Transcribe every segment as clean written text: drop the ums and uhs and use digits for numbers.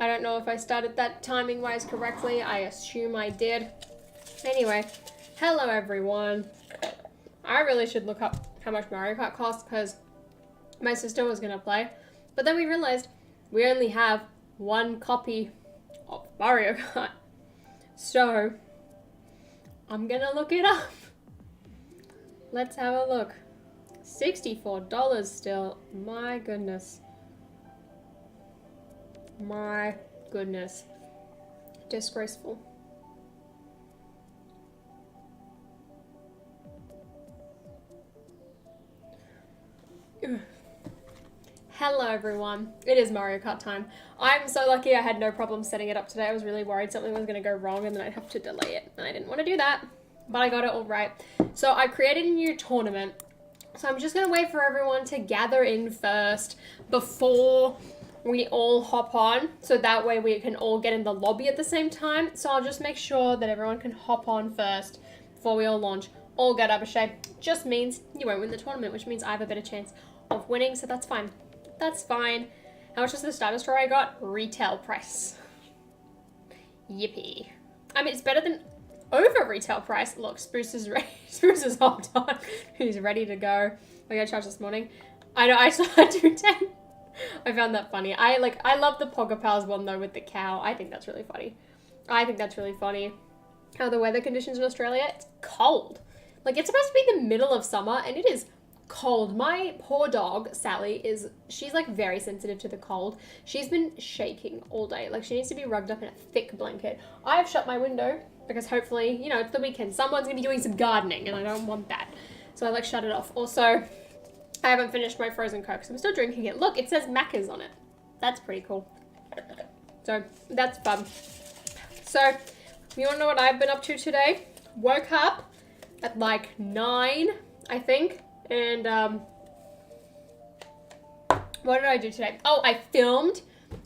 I don't know if I started that timing-wise correctly. I assume I did. Anyway, hello everyone. I really should look up how much Mario Kart costs because my sister was going to play. But then we realized we only have one copy of Mario Kart. So, I'm going to look it up. Let's have a look. $64 still. My goodness. My goodness. Disgraceful. Hello everyone, it is Mario Kart time. I'm so lucky I had no problem setting it up today. I was really worried something was going to go wrong and then I'd have to delay it. And I didn't want to do that, but I got it all right. So I created a new tournament. So I'm just going to wait for everyone to gather in first before we all hop on. So that way we can all get in the lobby at the same time. So I'll just make sure that everyone can hop on first before we all launch. All get Abhishek. Just means you won't win the tournament, which means I have a better chance of winning, so that's fine. That's fine. How much was the starter store I got? Retail price. Yippee. I mean, it's better than over retail price. Look, Spruce is ready. Spruce is hopped on. He's ready to go. I got charged this morning. I know, I saw 210. I found that funny. I love the Pogger Pals one though with the cow. I think that's really funny. How the weather conditions in Australia, it's cold. Like, it's supposed to be the middle of summer and it is cold. My poor dog, Sally, she's like very sensitive to the cold. She's been shaking all day. Like, she needs to be rugged up in a thick blanket. I've shut my window because hopefully, you know, it's the weekend. Someone's gonna be doing some gardening and I don't want that. So I shut it off. Also, I haven't finished my frozen Coke, so I'm still drinking it. Look, it says Macca's on it. That's pretty cool. So that's fun. So, you wanna know what I've been up to today? Woke up at like 9, I think. And, what did I do today? Oh, I filmed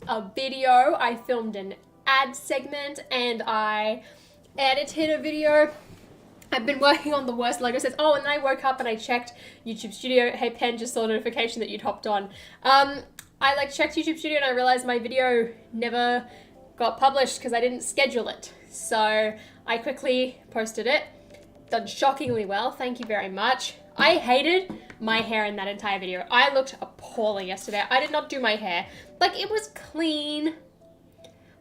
a video. I filmed an ad segment and I edited a video. I've been working on the worst Lego sets. Oh, and then I woke up and I checked YouTube Studio. Hey, Pen, just saw a notification that you'd hopped on. I checked YouTube Studio and I realized my video never got published because I didn't schedule it. So I quickly posted it. Done shockingly well. Thank you very much. I hated my hair in that entire video. I looked appalling yesterday. I did not do my hair. Like, it was clean,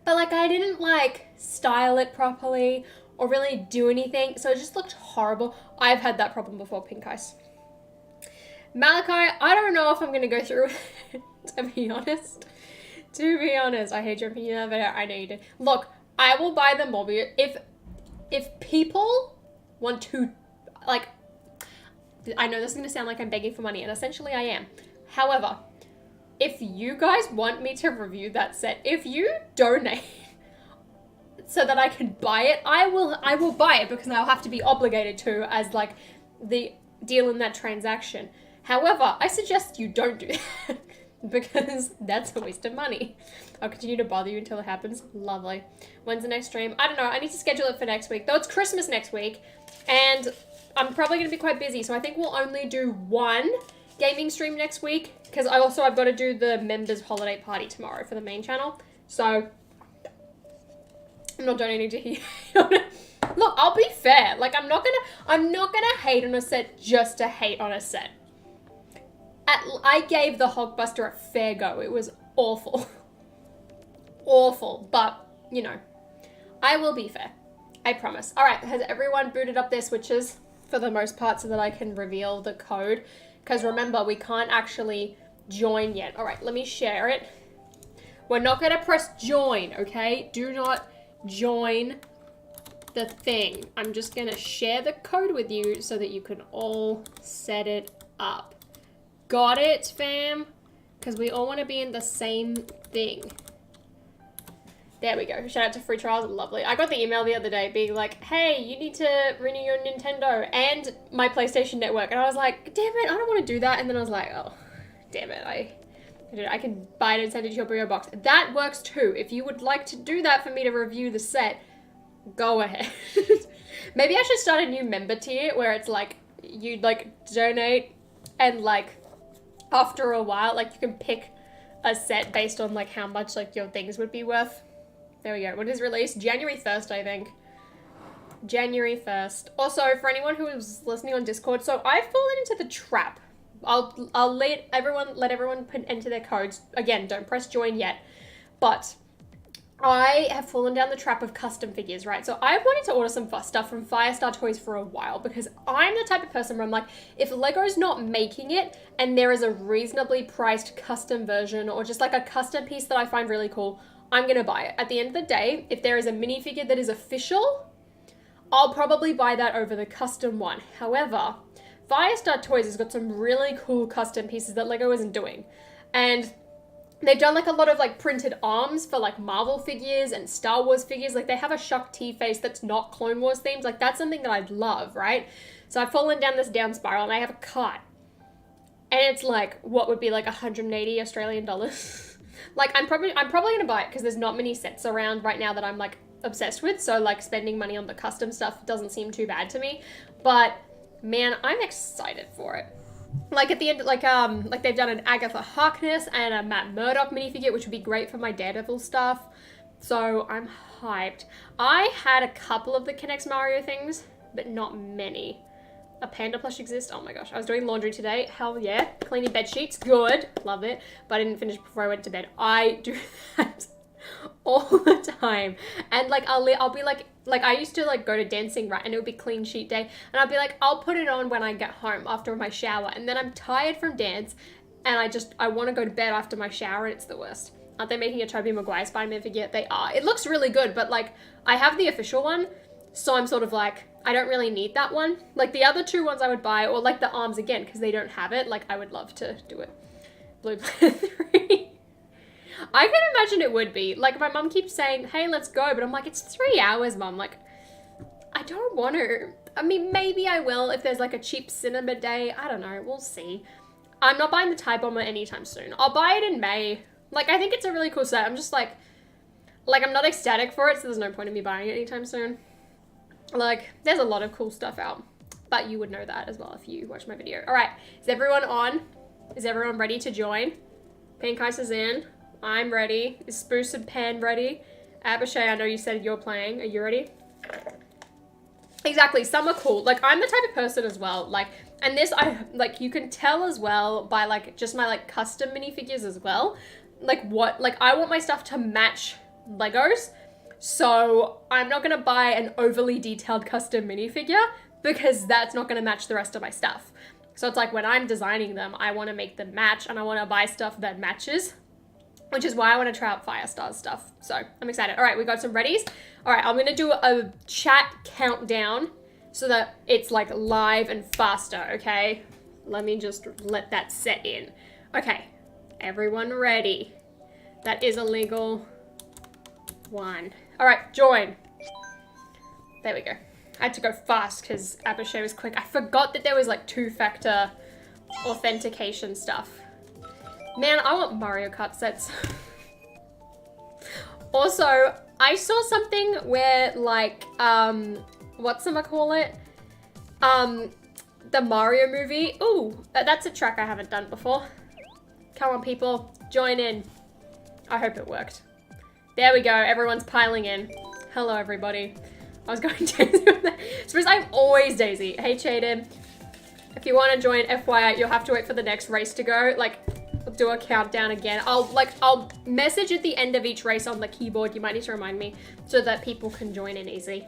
but like I didn't like style it properly or really do anything. So it just looked horrible. I've had that problem before, Pink Ice. Malachi, I don't know if I'm going to go through it, to be honest. To be honest, I hate your opinion of it. I know you do. Look, I will buy the Morbius. If people want to, like, I know this is going to sound like I'm begging for money, and essentially I am. However, if you guys want me to review that set, if you donate so that I can buy it, I will buy it because I'll have to be obligated to as like the deal in that transaction. However, I suggest you don't do that because that's a waste of money. I'll continue to bother you until it happens. Lovely. When's the next stream? I don't know. I need to schedule it for next week. Though it's Christmas next week, and I'm probably going to be quite busy, so I think we'll only do one gaming stream next week, because I've got to do the members holiday party tomorrow for the main channel, so I'm not donating to here. Look, I'll be fair. Like, I'm not gonna hate on a set just to hate on a set. I gave the Hulkbuster a fair go. It was awful. Awful, but, you know, I will be fair. I promise. All right, has everyone booted up their Switches for the most part so that I can reveal the code? Because remember, we can't actually join yet. All right, let me share it. We're not going to press join, okay? Do not join the thing. I'm just going to share the code with you so that you can all set it up. Got it, fam? Because we all want to be in the same thing. There we go. Shout out to Free Trials. Lovely. I got the email the other day being like, hey, you need to renew your Nintendo and my PlayStation Network. And I was like, damn it, I don't want to do that. And then I was like, oh, damn it. I can buy it and send it to your Brio box. That works too. If you would like to do that for me to review the set, go ahead. Maybe I should start a new member tier where it's like, you'd like donate and like after a while, like you can pick a set based on like how much like your things would be worth. There we go. When is released? January 1st, I think. January 1st. Also, for anyone who is listening on Discord, so I've fallen into the trap. I'll let everyone enter their codes. Again, don't press join yet. But I have fallen down the trap of custom figures, right? So I've wanted to order some stuff from Firestar Toys for a while because I'm the type of person where I'm like, if Lego's not making it and there is a reasonably priced custom version or just like a custom piece that I find really cool, I'm gonna buy it. At the end of the day, if there is a minifigure that is official, I'll probably buy that over the custom one. However, Firestar Toys has got some really cool custom pieces that Lego isn't doing. And they've done like a lot of like printed arms for like Marvel figures and Star Wars figures. Like they have a Shakti face that's not Clone Wars themed. Like that's something that I'd love, right? So I've fallen down this down spiral and I have a Kart. And it's like, what would be like 180 Australian dollars? Like I'm probably gonna buy it because there's not many sets around right now that I'm like obsessed with. So like spending money on the custom stuff doesn't seem too bad to me. But man, I'm excited for it. Like at the end, like they've done an Agatha Harkness and a Matt Murdock minifigure, which would be great for my Daredevil stuff. So I'm hyped. I had a couple of the K'NEX Mario things, but not many. A panda plush exists. Oh my gosh, I was doing laundry today. Hell yeah, cleaning bed sheets, good, love it. But I didn't finish before I went to bed. I do that all the time, and like I'll be like I used to like go to dancing, right, and it would be clean sheet day, and I'd be like, I'll put it on when I get home after my shower, and then I'm tired from dance and I want to go to bed after my shower, and it's the worst. Aren't they making a Tobey Maguire Spider-Man figure? They are. It looks really good, but like I have the official one, so I'm sort of like, I don't really need that one. Like the other two ones I would buy, or like the arms again, because they don't have it. Like I would love to do it. Blue Planet 3. I can imagine it would be. Like, my mum keeps saying, hey, let's go. But I'm like, it's 3 hours, mum. Like, I don't want to. I mean, maybe I will if there's, like, a cheap cinema day. I don't know. We'll see. I'm not buying the TIE Bomber anytime soon. I'll buy it in May. Like, I think it's a really cool set. I'm just, like, I'm not ecstatic for it, so there's no point in me buying it anytime soon. Like, there's a lot of cool stuff out. But you would know that as well if you watch my video. All right. Is everyone on? Is everyone ready to join? Pankais is in. I'm ready. Is Spruce and Pan ready? Abishay, I know you said you're playing. Are you ready? Exactly. Some are cool. Like, I'm the type of person as well. Like, and this, you can tell as well by, like, just my, like, custom minifigures as well. Like, I want my stuff to match Legos. So, I'm not going to buy an overly detailed custom minifigure because that's not going to match the rest of my stuff. So, it's like, when I'm designing them, I want to make them match and I want to buy stuff that matches. Which is why I want to try out Firestar's stuff. So I'm excited. All right, we got some readies. All right, I'm going to do a chat countdown so that it's like live and faster, okay? Let me just let that set in. Okay, everyone ready? That is illegal. 1. All right, join. There we go. I had to go fast because Abishay was quick. I forgot that there was like 2-factor authentication stuff. Man, I want Mario Kart sets. Also, I saw something where, like, whatchamacallit? The Mario movie. Ooh, that's a track I haven't done before. Come on, people, join in. I hope it worked. There we go, everyone's piling in. Hello, everybody. I was going Daisy with that. Suppose I'm always Daisy. Hey, Chaden. If you want to join, FYI, you'll have to wait for the next race to go. Like, do a countdown again. I'll message at the end of each race on the keyboard. You might need to remind me so that people can join in easy.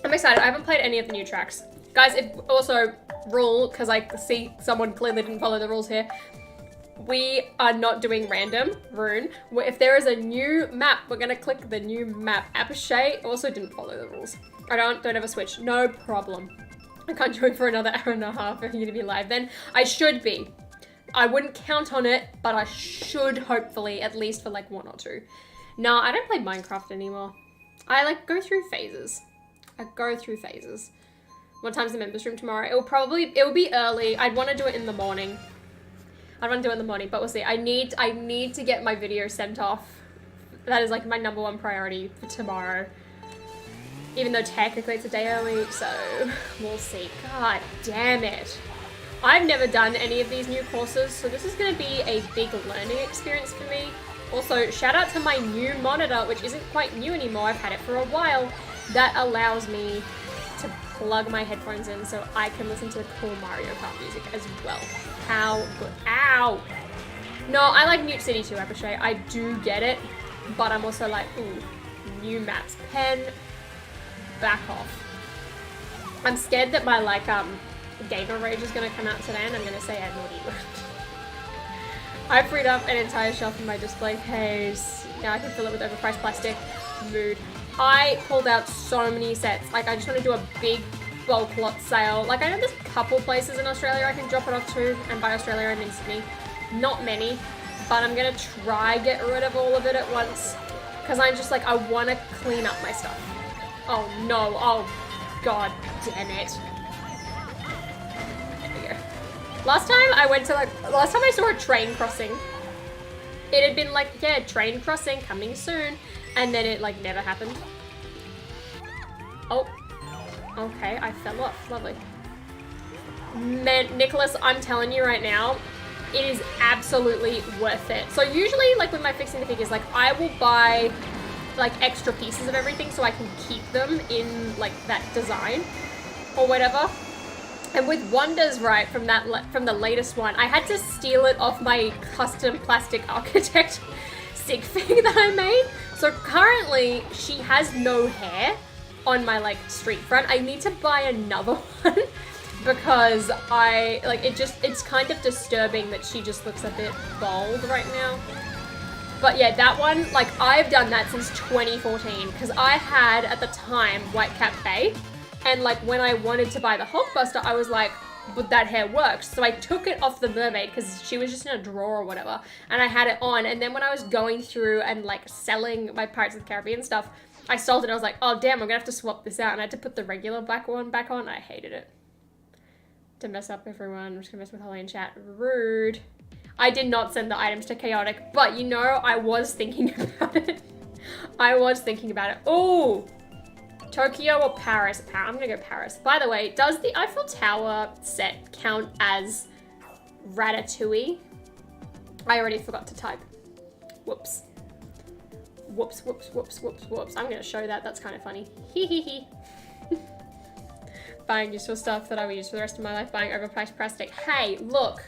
I'm excited. I haven't played any of the new tracks. Guys, if also rule, because I see someone clearly didn't follow the rules here. We are not doing random rune. If there is a new map, we're gonna click the new map. Apashay also didn't follow the rules. Don't ever switch. No problem. I can't join for another hour and a half for you to be live. Then I should be. I wouldn't count on it, but I should hopefully, at least for like 1 or 2. No, I don't play Minecraft anymore. I like go through phases. What time's the members room tomorrow? It will be early. I'd want to do it in the morning. But we'll see. I need to get my video sent off. That is like my #1 priority for tomorrow. Even though technically it's a day early, so we'll see. God damn it. I've never done any of these new courses, so this is going to be a big learning experience for me. Also, shout out to my new monitor, which isn't quite new anymore. I've had it for a while. That allows me to plug my headphones in so I can listen to the cool Mario Kart music as well. How good. Ow! No, I like Mute City too, Apichet. I do get it, but I'm also like, ooh, new maps. Pen, back off. I'm scared that my, like, gamer rage is gonna come out today and I'm gonna say a naughty word. I freed up an entire shelf in my display case. Now I can fill it with overpriced plastic. Mood. I pulled out so many sets. Like, I just want to do a big bulk lot sale. Like, I know there's a couple places in Australia I can drop it off to, and by Australia I mean Sydney. Not many, but I'm gonna try get rid of all of it at once, because I'm just like, I want to clean up my stuff. Oh no, oh god damn it. There we go. Last time I saw a train crossing, it had been like, yeah, train crossing coming soon, and then it like never happened. Oh, okay, I fell off, lovely. Man, Nicholas, I'm telling you right now, it is absolutely worth it. So usually, like when I'm fixing the figures, like I will buy like extra pieces of everything so I can keep them in like that design or whatever. And with Wonders, right, from the latest one, I had to steal it off my custom plastic architect sig fig that I made. So currently, she has no hair on my like street front. I need to buy another one because it's kind of disturbing that she just looks a bit bald right now. But yeah, that one, like I've done that since 2014 because I had at the time Whitecap Bay. And like when I wanted to buy the Hulkbuster, I was like, but that hair works. So I took it off the mermaid because she was just in a drawer or whatever. And I had it on. And then when I was going through and like selling my Pirates of the Caribbean stuff, I sold it. I was like, oh damn, I'm gonna have to swap this out. And I had to put the regular black one back on. I hated it. To mess up everyone. I'm just gonna mess with Holly in chat. Rude. I did not send the items to Chaotic, but you know, I was thinking about it. I was thinking about it. Oh! Tokyo or Paris? I'm gonna go Paris. By the way, does the Eiffel Tower set count as Ratatouille? I already forgot to type. Whoops. Whoops, whoops, whoops, whoops, whoops. I'm gonna show that. That's kind of funny. Hee hee hee. Buying useful stuff that I will use for the rest of my life. Buying overpriced plastic. Hey, look.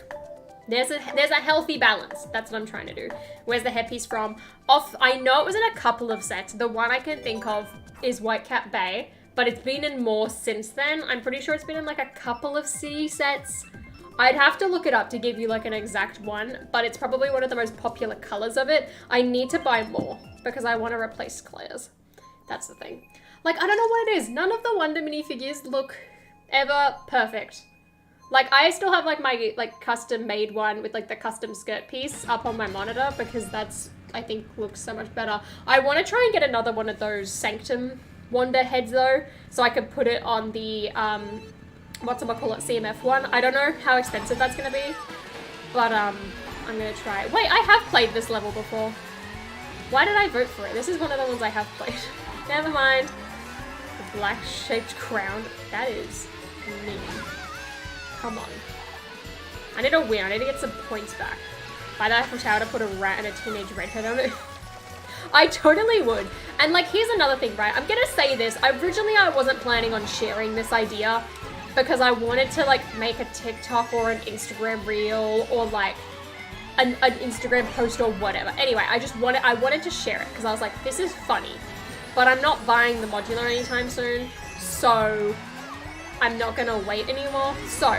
There's a healthy balance. That's what I'm trying to do. Where's the headpiece from? I know it was in a couple of sets. The one I can think of is Whitecap Bay, but it's been in more since then. I'm pretty sure it's been in like a couple of city sets. I'd have to look it up to give you like an exact one, but it's probably one of the most popular colors of it. I need to buy more because I want to replace Claire's. That's the thing. Like, I don't know what it is. None of the Wonder minifigures look ever perfect. Like, I still have like my like custom made one with like the custom skirt piece up on my monitor because that's, I think, looks so much better. I want to try and get another one of those Sanctum Wonder heads though, so I could put it on the, whatchamacallit, CMF one. I don't know how expensive that's going to be, but I'm going to try it. Wait, I have played this level before. Why did I vote for it? This is one of the ones I have played. Never mind. The black shaped crown. That is mean. Come on. I need to win. I need to get some points back. Buy the Eiffel Tower to put a rat and a teenage redhead on it. I totally would. And like, here's another thing, right? I'm gonna say this. Originally, I wasn't planning on sharing this idea because I wanted to like make a TikTok or an Instagram reel or like an Instagram post or whatever. Anyway, I wanted to share it because I was like, this is funny. But I'm not buying the modular anytime soon, so I'm not gonna wait anymore. So,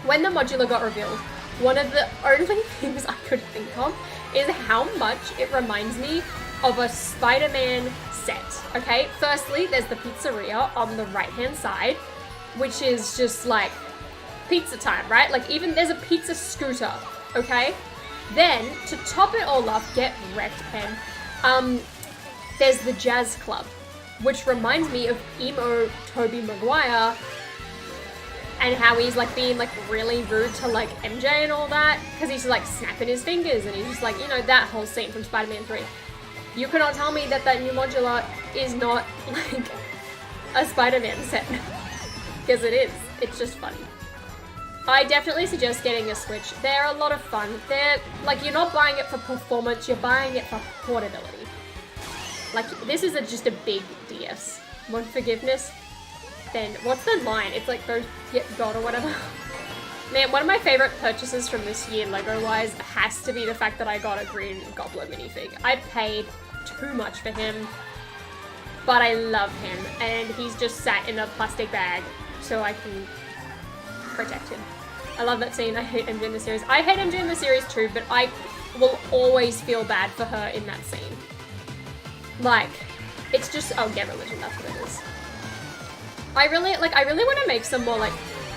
when the modular got revealed, one of the only things I could think of is how much it reminds me of a Spider-Man set, okay? Firstly, there's the pizzeria on the right-hand side, which is just like pizza time, right? Like even there's a pizza scooter, okay? Then, to top it all up, get wrecked, Pen, there's the jazz club, which reminds me of emo Tobey Maguire and how he's like being like really rude to like MJ and all that because he's like snapping his fingers and he's just like, you know, that whole scene from Spider-Man 3. You cannot tell me that new modular is not like a Spider-Man set because it is. It's just funny. I definitely suggest getting a Switch. They're a lot of fun. They're, like, you're not buying it for performance, you're buying it for portability. Like, this is just a big DS. Want forgiveness? Then, what's the line? It's like, go get God or whatever. Man, one of my favorite purchases from this year, Lego-wise, has to be the fact that I got a Green Goblin minifig. I paid too much for him, but I love him, and he's just sat in a plastic bag so I can protect him. I love that scene. I hate MJ in the series. I hate MJ in the series too, but I will always feel bad for her in that scene. Like, it's just, oh, Get Religion, that's what it is. I really want to make some more, like,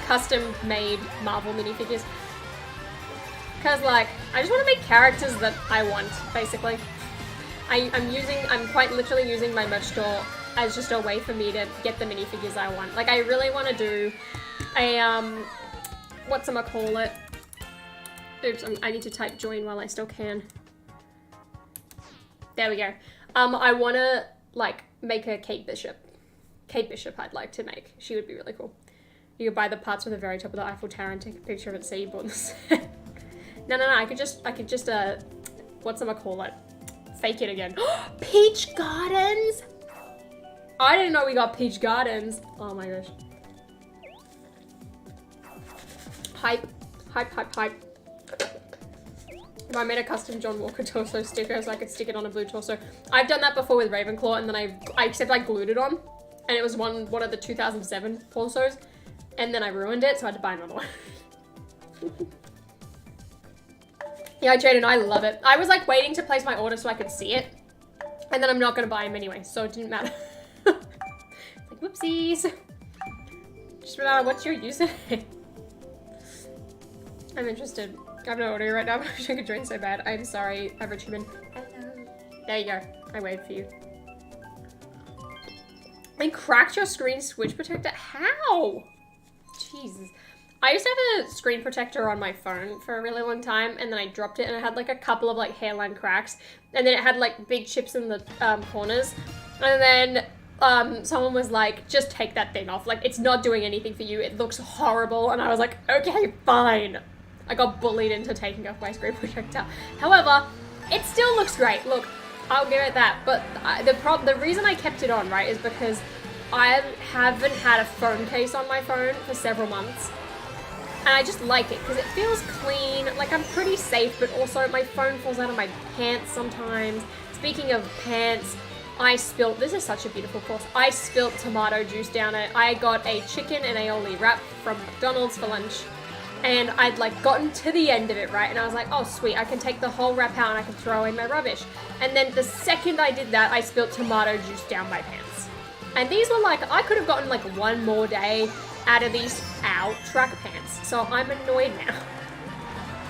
custom-made Marvel minifigures. Because, like, I just want to make characters that I want, basically. I'm quite literally using my merch store as just a way for me to get the minifigures I want. Like, I really want to do a, whatchamacallit? Oops, I need to type join while I still can. There we go. I want to, like, make a Kate Bishop. Kate Bishop I'd like to make. She would be really cool. You could buy the parts from the very top of the Eiffel Tower and take a picture of it, say you bought this. No, I could just, whatchamacallit? Fake it again. Peach Gardens! I didn't know we got Peach Gardens. Oh my gosh. Hype. If I made a custom John Walker torso sticker so I could stick it on a blue torso. I've done that before with Ravenclaw, and then except I glued it on. And it was one of the 2007 torsos. And then I ruined it, so I had to buy another one. Yeah, Jaden, I love it. I was like waiting to place my order so I could see it. And then I'm not gonna buy him anyway, so it didn't matter. Like, whoopsies. Just remember, what's your username? I'm interested. I have no order right now, but I wish I could join so bad. I'm sorry, average human. Hello. There you go. I waved for you. And cracked your screen switch protector? How? Jesus. I used to have a screen protector on my phone for a really long time, and then I dropped it, and it had like a couple of like hairline cracks, and then it had like big chips in the corners, and then someone was like, just take that thing off. Like, it's not doing anything for you. It looks horrible. And I was like, okay, fine. I got bullied into taking off my screen protector. However, it still looks great. Look, I'll give it that. But the reason I kept it on, right, is because I haven't had a phone case on my phone for several months. And I just like it because it feels clean. Like, I'm pretty safe, but also my phone falls out of my pants sometimes. Speaking of pants, this is such a beautiful course. I spilt tomato juice down it. I got a chicken and aioli wrap from McDonald's for lunch. And I'd like gotten to the end of it, right? And I was like, oh sweet, I can take the whole wrap out and I can throw away my rubbish. And then the second I did that, I spilt tomato juice down my pants. And these were like, I could have gotten like one more day out of these track pants. So I'm annoyed now.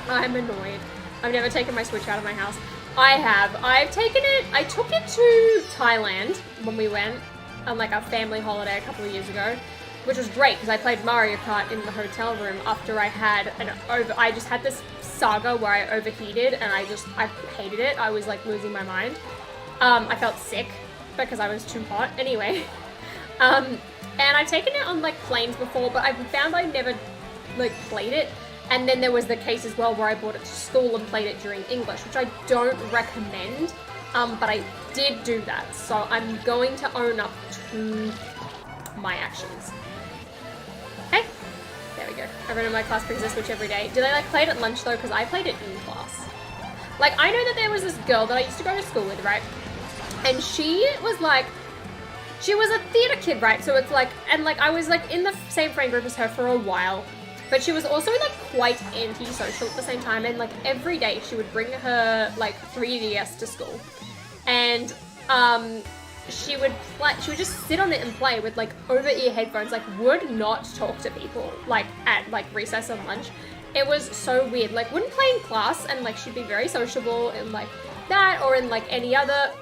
I'm annoyed. I've never taken my Switch out of my house. I took it to Thailand when we went on like a family holiday a couple of years ago, which was great because I played Mario Kart in the hotel room after I had I just had this saga where I overheated and I hated it. I was like losing my mind. I felt sick because I was too hot. Anyway, and I've taken it on like planes before, but I found I never like played it. And then there was the case as well where I brought it to school and played it during English, which I don't recommend, but I did do that. So I'm going to own up to my actions. Okay, there we go. Everyone in my class brings a Switch every day. Do they like play it at lunch though? Because I played it in class. Like, I know that there was this girl that I used to go to school with, right? And she was a theater kid, right? So it's like, and like I was like in the same friend group as her for a while. But she was also like quite antisocial at the same time, and like every day she would bring her like 3DS to school, and she would just sit on it and play with like over-ear headphones, like would not talk to people like at like recess and lunch. It was so weird. Like wouldn't play in class, and like she'd be very sociable in like that or in like any other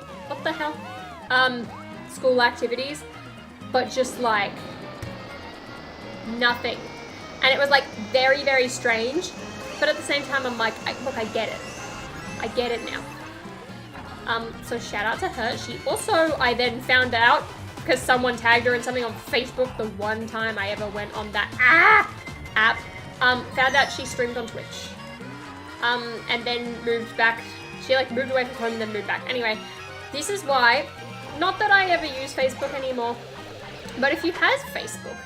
school activities, but just like nothing. And it was like very, very strange. But at the same time, I'm like, look, I get it. I get it now. So shout out to her. She also, I then found out, because someone tagged her in something on Facebook the one time I ever went on that app. found out she streamed on Twitch. And then moved back. She like moved away from home and then moved back. Anyway, this is why, not that I ever use Facebook anymore, but if you have Facebook,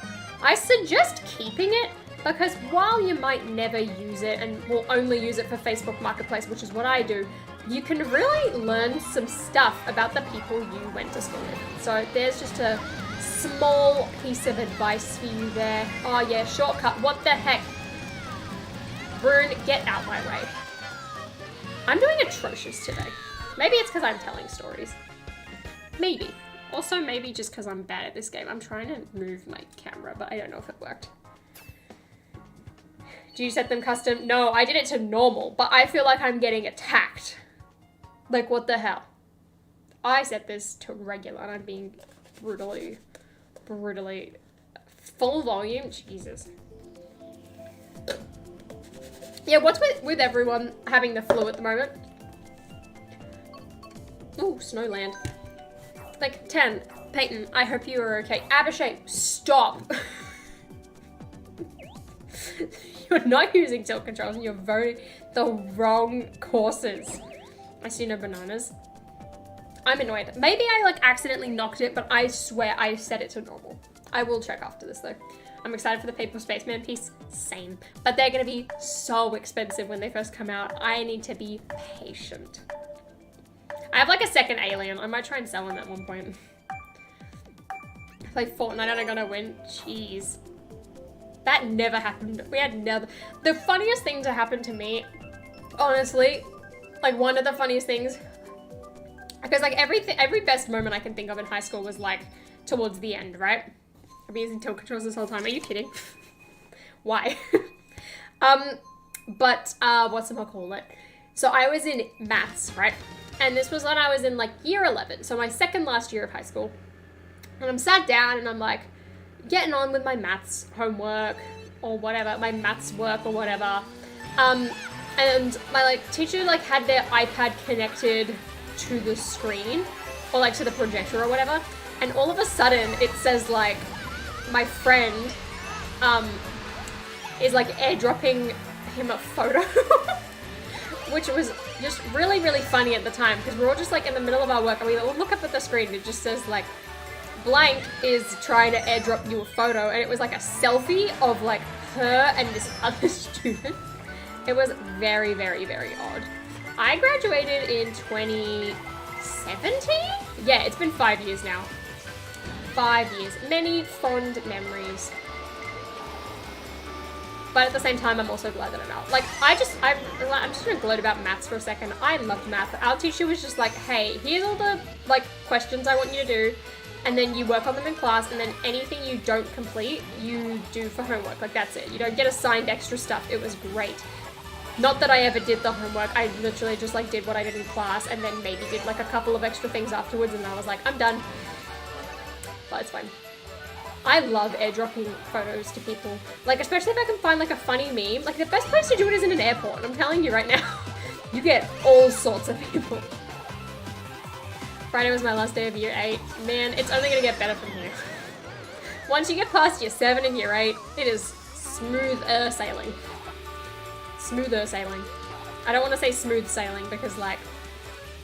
I suggest keeping it, because while you might never use it and will only use it for Facebook Marketplace, which is what I do, you can really learn some stuff about the people you went to school with. So there's just a small piece of advice for you there. Oh yeah, shortcut, what the heck? Rune, get out my way. I'm doing atrocious today. Maybe it's because I'm telling stories. Maybe. Also, maybe just because I'm bad at this game. I'm trying to move my camera, but I don't know if it worked. Do you set them custom? No, I did it to normal, but I feel like I'm getting attacked. Like, what the hell? I set this to regular, and I'm being brutally full volume. Jesus. Yeah, what's with everyone having the flu at the moment? Ooh, Snowland. Like, 10. Peyton, I hope you are okay. Abhishek, stop. You're not using tilt controls and you're voting the wrong courses. I see no bananas. I'm annoyed. Maybe I like accidentally knocked it, but I swear I set it to normal. I will check after this though. I'm excited for the Paper Spaceman piece. Same. But they're gonna be so expensive when they first come out. I need to be patient. I have like a second alien. I might try and sell him at one point. Play Fortnite and I'm gonna win. Jeez. That never happened. We had never. The funniest thing to happen to me, honestly, like one of the funniest things, because like every best moment I can think of in high school was like towards the end, right? I've been using tilt controls this whole time. Are you kidding? Why? Whatchamacallit? So I was in maths, right? And this was when I was in like year 11. So my second last year of high school. And I'm sat down and I'm like getting on with my maths homework or whatever, my maths work or whatever. And my like teacher like had their iPad connected to the screen or like to the projector or whatever. And all of a sudden it says like, my friend is like airdropping him a photo, which was just really, really funny at the time because we're all just like in the middle of our work and we all look up at the screen and it just says like, blank is trying to airdrop you a photo, and it was like a selfie of like her and this other student. It was very, very, very odd. I graduated in 2017? Yeah, it's been 5 years now. 5 years. Many fond memories. But at the same time, I'm also glad that I'm out. Like, I'm just gonna gloat about maths for a second. I loved math. Our teacher was just like, hey, here's all the, like, questions I want you to do. And then you work on them in class, and then anything you don't complete, you do for homework. Like, that's it. You don't get assigned extra stuff. It was great. Not that I ever did the homework. I literally just, like, did what I did in class, and then maybe did, like, a couple of extra things afterwards, and I was like, I'm done. But it's fine. I love airdropping photos to people. Like, especially if I can find, like, a funny meme. Like, the best place to do it is in an airport. I'm telling you right now. You get all sorts of people. Friday was my last day of year 8. Man, it's only gonna get better from here. Once you get past year 7 and year 8, it is smoother sailing. Smoother sailing. I don't want to say smooth sailing because, like,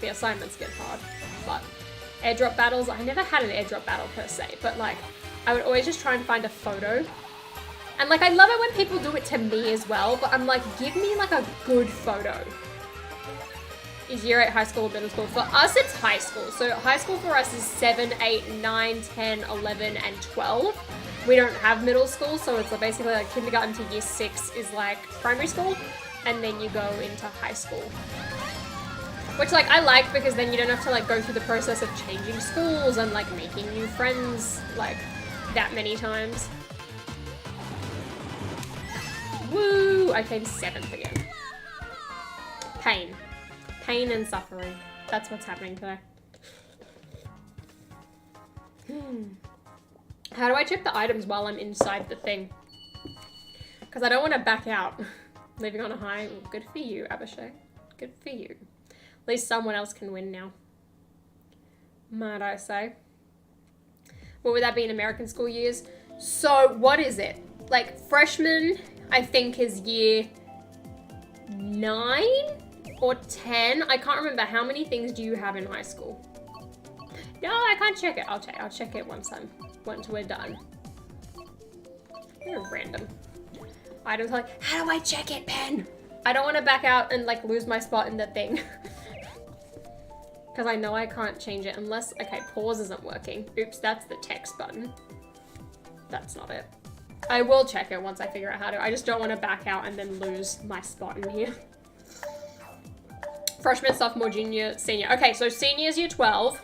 the assignments get hard. But airdrop battles, I never had an airdrop battle per se, but, like, I would always just try and find a photo. And, like, I love it when people do it to me as well, but I'm like, give me, like, a good photo. Is year 8 high school or middle school? For us, it's high school. So high school for us is 7, 8, 9, 10, 11, and 12. We don't have middle school, so it's basically like kindergarten to year 6 is like primary school, and then you go into high school. Which, like, I like because then you don't have to, like, go through the process of changing schools and, like, making new friends, like, that many times. Woo! I came 7th again. Pain. Pain and suffering. That's what's happening today. How do I check the items while I'm inside the thing? Because I don't want to back out. Leaving on a high. Well, good for you, Abhishek. Good for you. At least someone else can win now. Might I say. What would that be in American school years? So, what is it? Like, freshman, I think is year 9 or 10. I can't remember. How many things do you have in high school? No, I can't check it. I'll check it once we're done. You're random. Items like, how do I check it, Ben? I don't want to back out and like lose my spot in the thing. Because I know I can't change it unless, okay, pause isn't working. Oops, that's the text button. That's not it. I will check it once I figure out how to. I just don't want to back out and then lose my spot in here. Freshman, sophomore, junior, senior. Okay, so senior is year 12.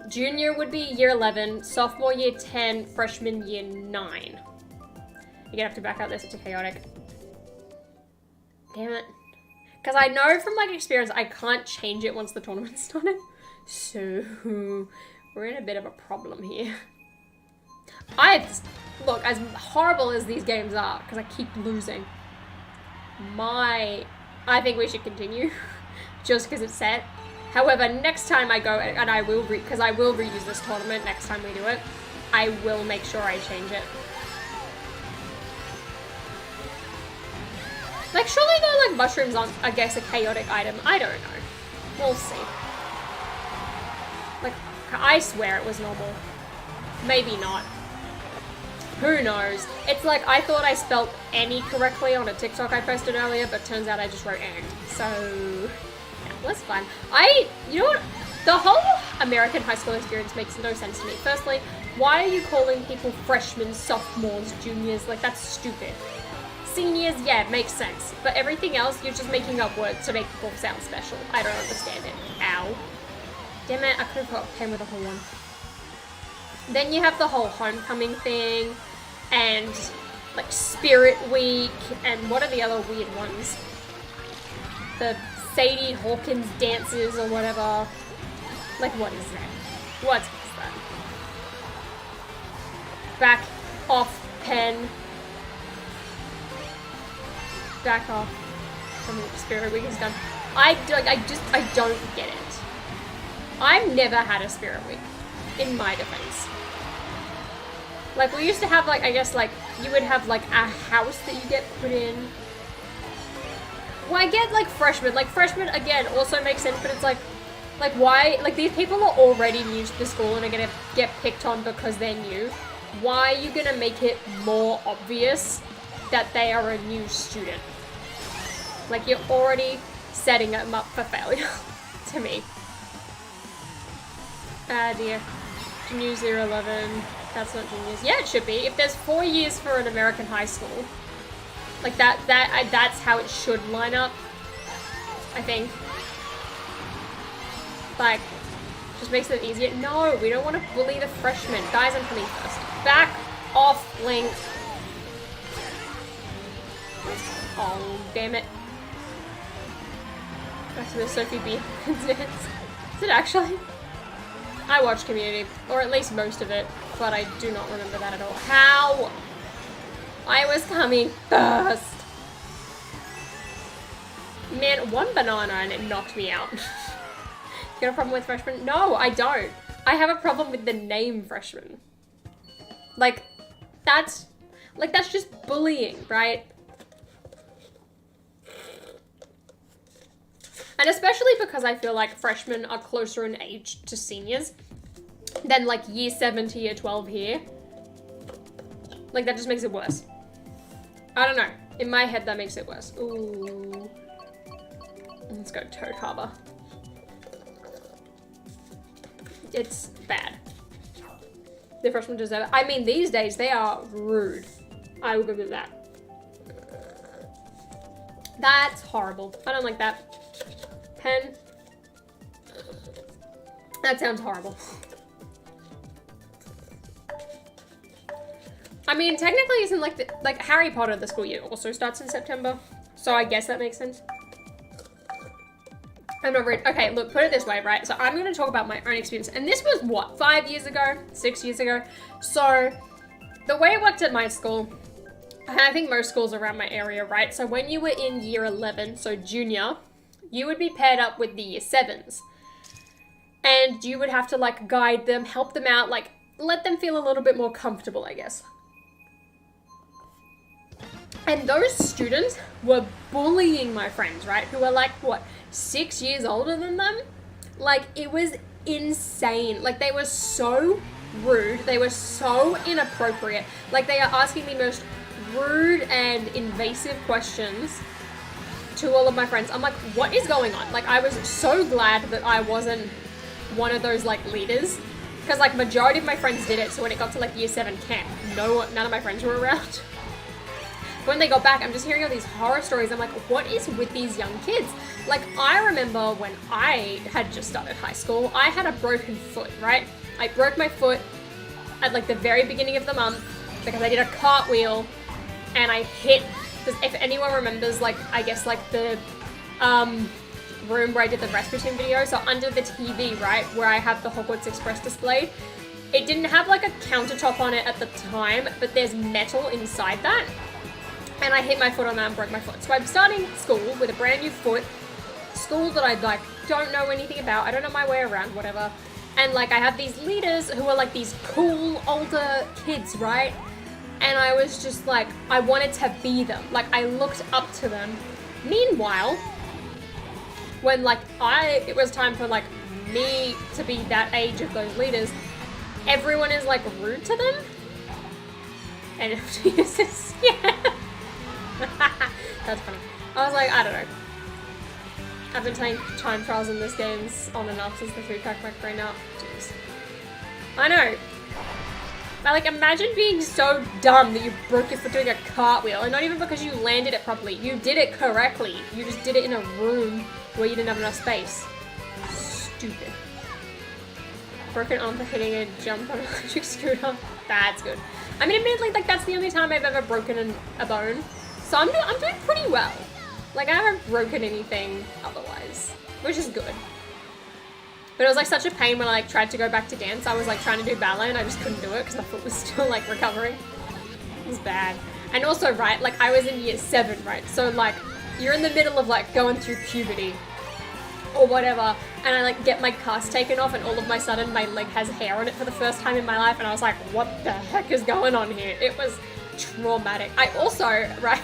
Junior would be year 11. Sophomore, year 10. Freshman, year 9. You're gonna have to back out this. It's chaotic. Damn it. Because I know from like experience, I can't change it once the tournament's started. So we're in a bit of a problem here. Look, as horrible as these games are, because I keep losing, I think we should continue just because it's set. However, next time I go, and I will because I will reuse this tournament next time we do it, I will make sure I change it. Like, surely though, like, mushrooms aren't, I guess, a chaotic item. I don't know. We'll see. Like, I swear it was normal. Maybe not. Who knows? It's like, I thought I spelled any correctly on a TikTok I posted earlier, but turns out I just wrote and. So, yeah, that's fine. You know what? The whole American high school experience makes no sense to me. Firstly, why are you calling people freshmen, sophomores, juniors? Like, that's stupid. Seniors, yeah, it makes sense. But everything else, you're just making up words to make people sound special. I don't understand it. Ow. Damn it, I could have got pen with a whole one. Then you have the whole homecoming thing, and like Spirit Week, and what are the other weird ones? The Sadie Hawkins dances or whatever. Like, what is that? What is that? Back off, pen. Back off. Spirit Week is done. I don't get it. I've never had a Spirit Week, in my defense. Like, we used to have, like, I guess, like, you would have, like, a house that you get put in. Well, I get, like, freshmen. Like, freshmen, again, also makes sense, but it's like, why? Like, these people are already new to the school and are gonna get picked on because they're new. Why are you gonna make it more obvious that they are a new student? Like, you're already setting them up for failure, to me. Ah, dear. Juniors, year 11. That's not juniors. Yeah, it should be. If there's 4 years for an American high school, like that's how it should line up, I think. Like, just makes it easier. No, we don't want to bully the freshmen. Guys, I'm coming first. Back off, Link. Oh, damn it. Back to the Sophie B. dance. Is it actually? I watched Community, or at least most of it, but I do not remember that at all. How? I was coming first. Man, one banana and it knocked me out. You got a problem with freshmen? No, I don't. I have a problem with the name freshman. Like, that's just bullying, right? And especially because I feel like freshmen are closer in age to seniors than like year 7 to year 12 here. Like, that just makes it worse. I don't know. In my head, that makes it worse. Ooh. Let's go Toad Harbor. It's bad. The freshmen deserve it. I mean, these days, they are rude. I will give it that. That's horrible. I don't like that. Pen. That sounds horrible. I mean, technically isn't like Harry Potter, the school year also starts in September. So I guess that makes sense. I'm not ready. Okay, look, put it this way, right? So I'm going to talk about my own experience. And this was what, 5 years ago? 6 years ago? So the way it worked at my school, and I think most schools around my area, right? So when you were in year 11, so junior, you would be paired up with the year 7s. And you would have to like guide them, help them out, like let them feel a little bit more comfortable, I guess. And those students were bullying my friends, right? Who were like, what, 6 years older than them? Like, it was insane. Like, they were so rude. They were so inappropriate. Like, they are asking the most rude and invasive questions to all of my friends. I'm like, what is going on? Like, I was so glad that I wasn't one of those, like, leaders. Because, like, majority of my friends did it. So when it got to, like, year 7 camp, none of my friends were around. When they got back, I'm just hearing all these horror stories. I'm like, what is with these young kids? Like, I remember when I had just started high school, I had a broken foot, right? I broke my foot at like the very beginning of the month because I did a cartwheel and I hit, because if anyone remembers, like, I guess like the room where I did the Rasputin video, so under the TV, right, where I have the Hogwarts Express displayed, it didn't have like a countertop on it at the time, but there's metal inside that. And I hit my foot on that and broke my foot. So I'm starting school with a brand new foot, school that I like don't know anything about, I don't know my way around, whatever. And like I have these leaders who are like these cool older kids, right? And I was just like, I wanted to be them. Like I looked up to them. Meanwhile, when like it was time for like me to be that age of those leaders, everyone is like rude to them. And it's just, yeah. That's funny. I was like, I don't know. I've been playing time trials in this games on and off since the food pack went green up. Jeez. I know. But like, imagine being so dumb that you broke your foot doing a cartwheel, and not even because you landed it properly. You did it correctly. You just did it in a room where you didn't have enough space. Stupid. Broken arm for hitting a jump on an electric scooter. That's good. I mean, admittedly, like that's the only time I've ever broken a bone. So I'm doing pretty well. Like I haven't broken anything otherwise, which is good. But it was like such a pain when I like tried to go back to dance. I was like trying to do ballet and I just couldn't do it because my foot was still like recovering. It was bad. And also, right, like I was in year 7, right? So like you're in the middle of like going through puberty or whatever, and I like get my cast taken off and all of my sudden my leg has hair on it for the first time in my life, and I was like, what the heck is going on here? It was traumatic. I also, right,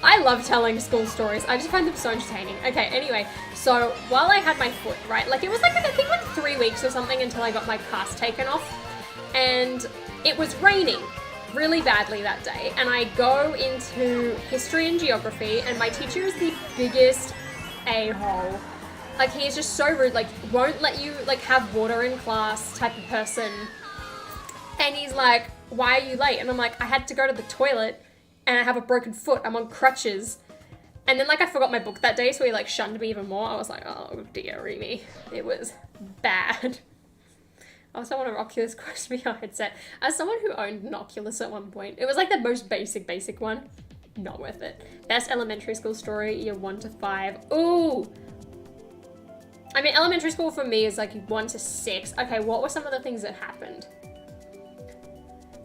I love telling school stories. I just find them so entertaining. Okay, anyway, so while I had my foot, right, like it was like, I think like 3 weeks or something until I got my cast taken off, and it was raining really badly that day, and I go into history and geography, and my teacher is the biggest a-hole. Like, he is just so rude, like, won't let you, like, have water in class type of person. And he's like, why are you late? And I'm like, I had to go to the toilet, and I have a broken foot. I'm on crutches. And then, like, I forgot my book that day, so he, like, shunned me even more. I was like, oh, dearie me. It was bad. I also want an Oculus Quest VR headset. As someone who owned an Oculus at one point, it was, like, the most basic one. Not worth it. Best elementary school story, year 1 to 5. Ooh! I mean, elementary school for me is like 1 to 6. Okay, what were some of the things that happened?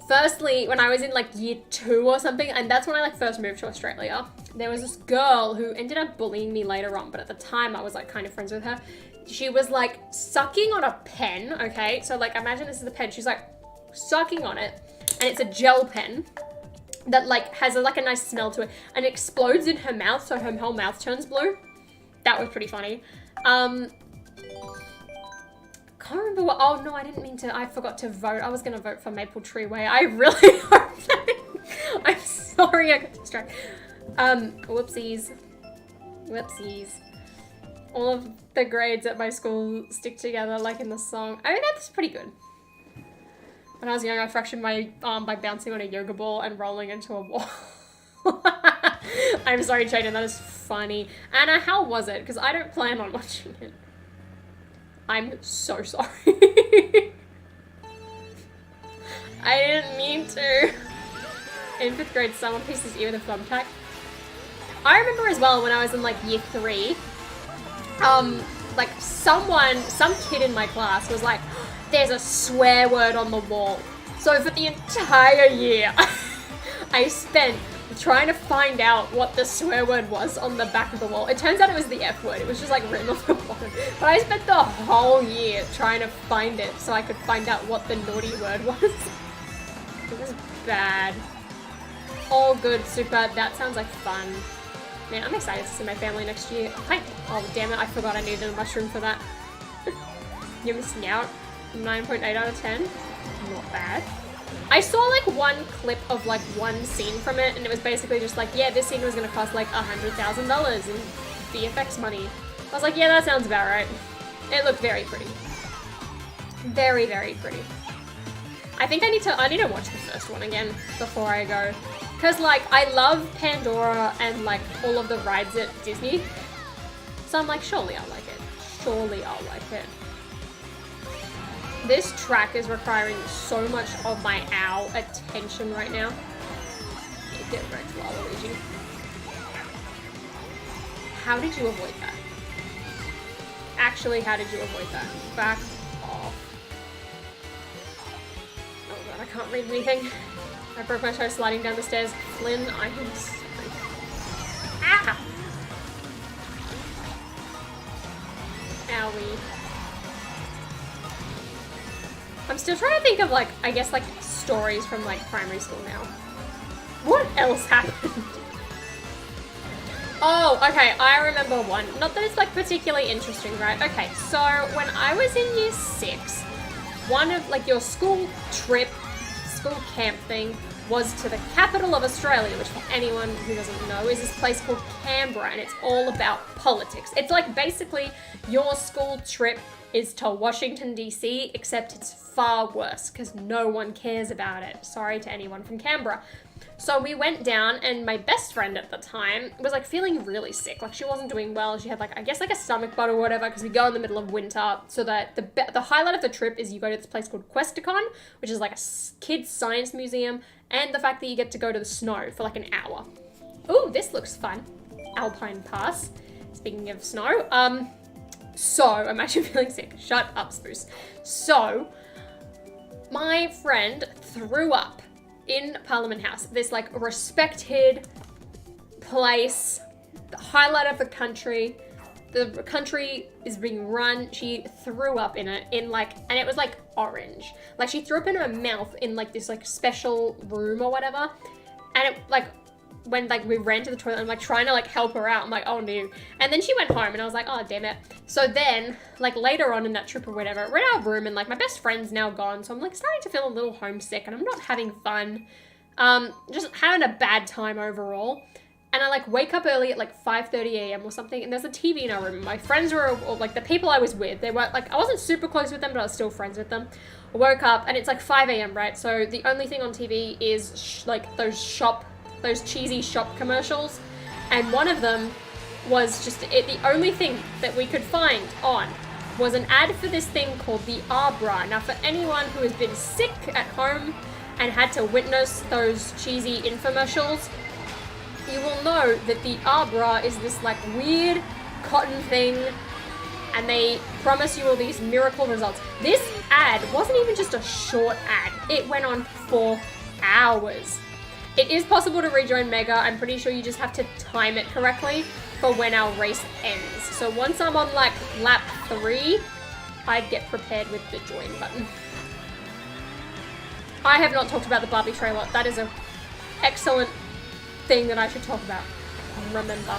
Firstly, when I was in like year 2 or something, and that's when I like first moved to Australia, there was this girl who ended up bullying me later on, but at the time I was like kind of friends with her. She was like sucking on a pen, okay? So like imagine this is a pen. She's like sucking on it, and it's a gel pen that like has like a nice smell to it, and it explodes in her mouth, so her whole mouth turns blue. That was pretty funny. Can't remember what, oh no, I didn't mean to, I forgot to vote. I was going to vote for Maple Tree Way. I really hope that, I'm sorry, I got distracted. Whoopsies. All of the grades at my school stick together like in the song. I mean, that's pretty good. When I was young, I fractured my arm by bouncing on a yoga ball and rolling into a wall. I'm sorry, Jaden, that is funny. Anna, how was it? Because I don't plan on watching it. I'm so sorry. I didn't mean to. In 5th grade, someone pieced his ear with a thumbtack. I remember as well when I was in like year 3, like some kid in my class was like, there's a swear word on the wall. So for the entire year, I spent trying to find out what the swear word was on the back of the wall. It turns out it was the F word. It was just like written on the bottom. But I spent the whole year trying to find it so I could find out what the naughty word was. It was bad. All good, super. That sounds like fun. Man, I'm excited to see my family next year. Hi. Oh, damn it. I forgot I needed a mushroom for that. You're missing out. 9.8 out of 10. Not bad. I saw like one clip of like one scene from it, and it was basically just like, yeah, this scene was gonna cost like $100,000 in VFX money. I was like, yeah, that sounds about right. It looked very pretty. Very, very pretty. I think I need to watch the first one again before I go. Cause like, I love Pandora and like all of the rides at Disney. So I'm like, surely I'll like it. Surely I'll like it. This track is requiring so much of my attention right now. Get wrecked, Waluigi. How did you avoid that? Actually, how did you avoid that? Back off. Oh god, I can't read anything. I broke my toe sliding down the stairs. Flynn, I am sorry. Ah! Owie. I'm still trying to think of like, I guess like stories from like primary school now. What else happened? Oh, okay, I remember one. Not that it's like particularly interesting, right? Okay, so when I was in year 6, one of like your school trip, school camp thing was to the capital of Australia, which for anyone who doesn't know is this place called Canberra, and it's all about politics. It's like basically your school trip is to Washington DC, except it's far worse because no one cares about it. Sorry to anyone from Canberra. So we went down, and my best friend at the time was like feeling really sick. Like she wasn't doing well. She had like, I guess like a stomach bug or whatever, because we go in the middle of winter. So that the highlight of the trip is you go to this place called Questacon, which is like a kids science museum, and the fact that you get to go to the snow for like an hour. Ooh, this looks fun. Alpine Pass. Speaking of snow, so I'm actually feeling sick. Shut up, Spruce. So my friend threw up in Parliament House, this like respected place, the highlight of the country. The country is being run. She threw up in it, and it was like orange. Like she threw up in her mouth in like this like special room or whatever. And it like, when like we ran to the toilet, I'm like trying to like help her out. I'm like, oh no. And then she went home, and I was like, oh damn it. So then like later on in that trip or whatever, we're in our room, and like my best friend's now gone. So I'm like starting to feel a little homesick, and I'm not having fun. Just having a bad time overall. And I like wake up early at like 5:30 a.m. or something, and there's a TV in our room. My friends were, or like the people I was with, they were like, I wasn't super close with them, but I was still friends with them. I woke up, and it's like 5 a.m., right? So the only thing on TV is like those cheesy shop commercials, and one of them was just the only thing that we could find on was an ad for this thing called the R-Bra. Now for anyone who has been sick at home and had to witness those cheesy infomercials, you will know that the R-Bra is this like weird cotton thing, and they promise you all these miracle results. This ad wasn't even just a short ad. It went on for hours. It is possible to rejoin Mega. I'm pretty sure you just have to time it correctly for when our race ends. So once I'm on like lap 3, I'd get prepared with the join button. I have not talked about the Barbie trailer. That is an excellent thing that I should talk about. Remember.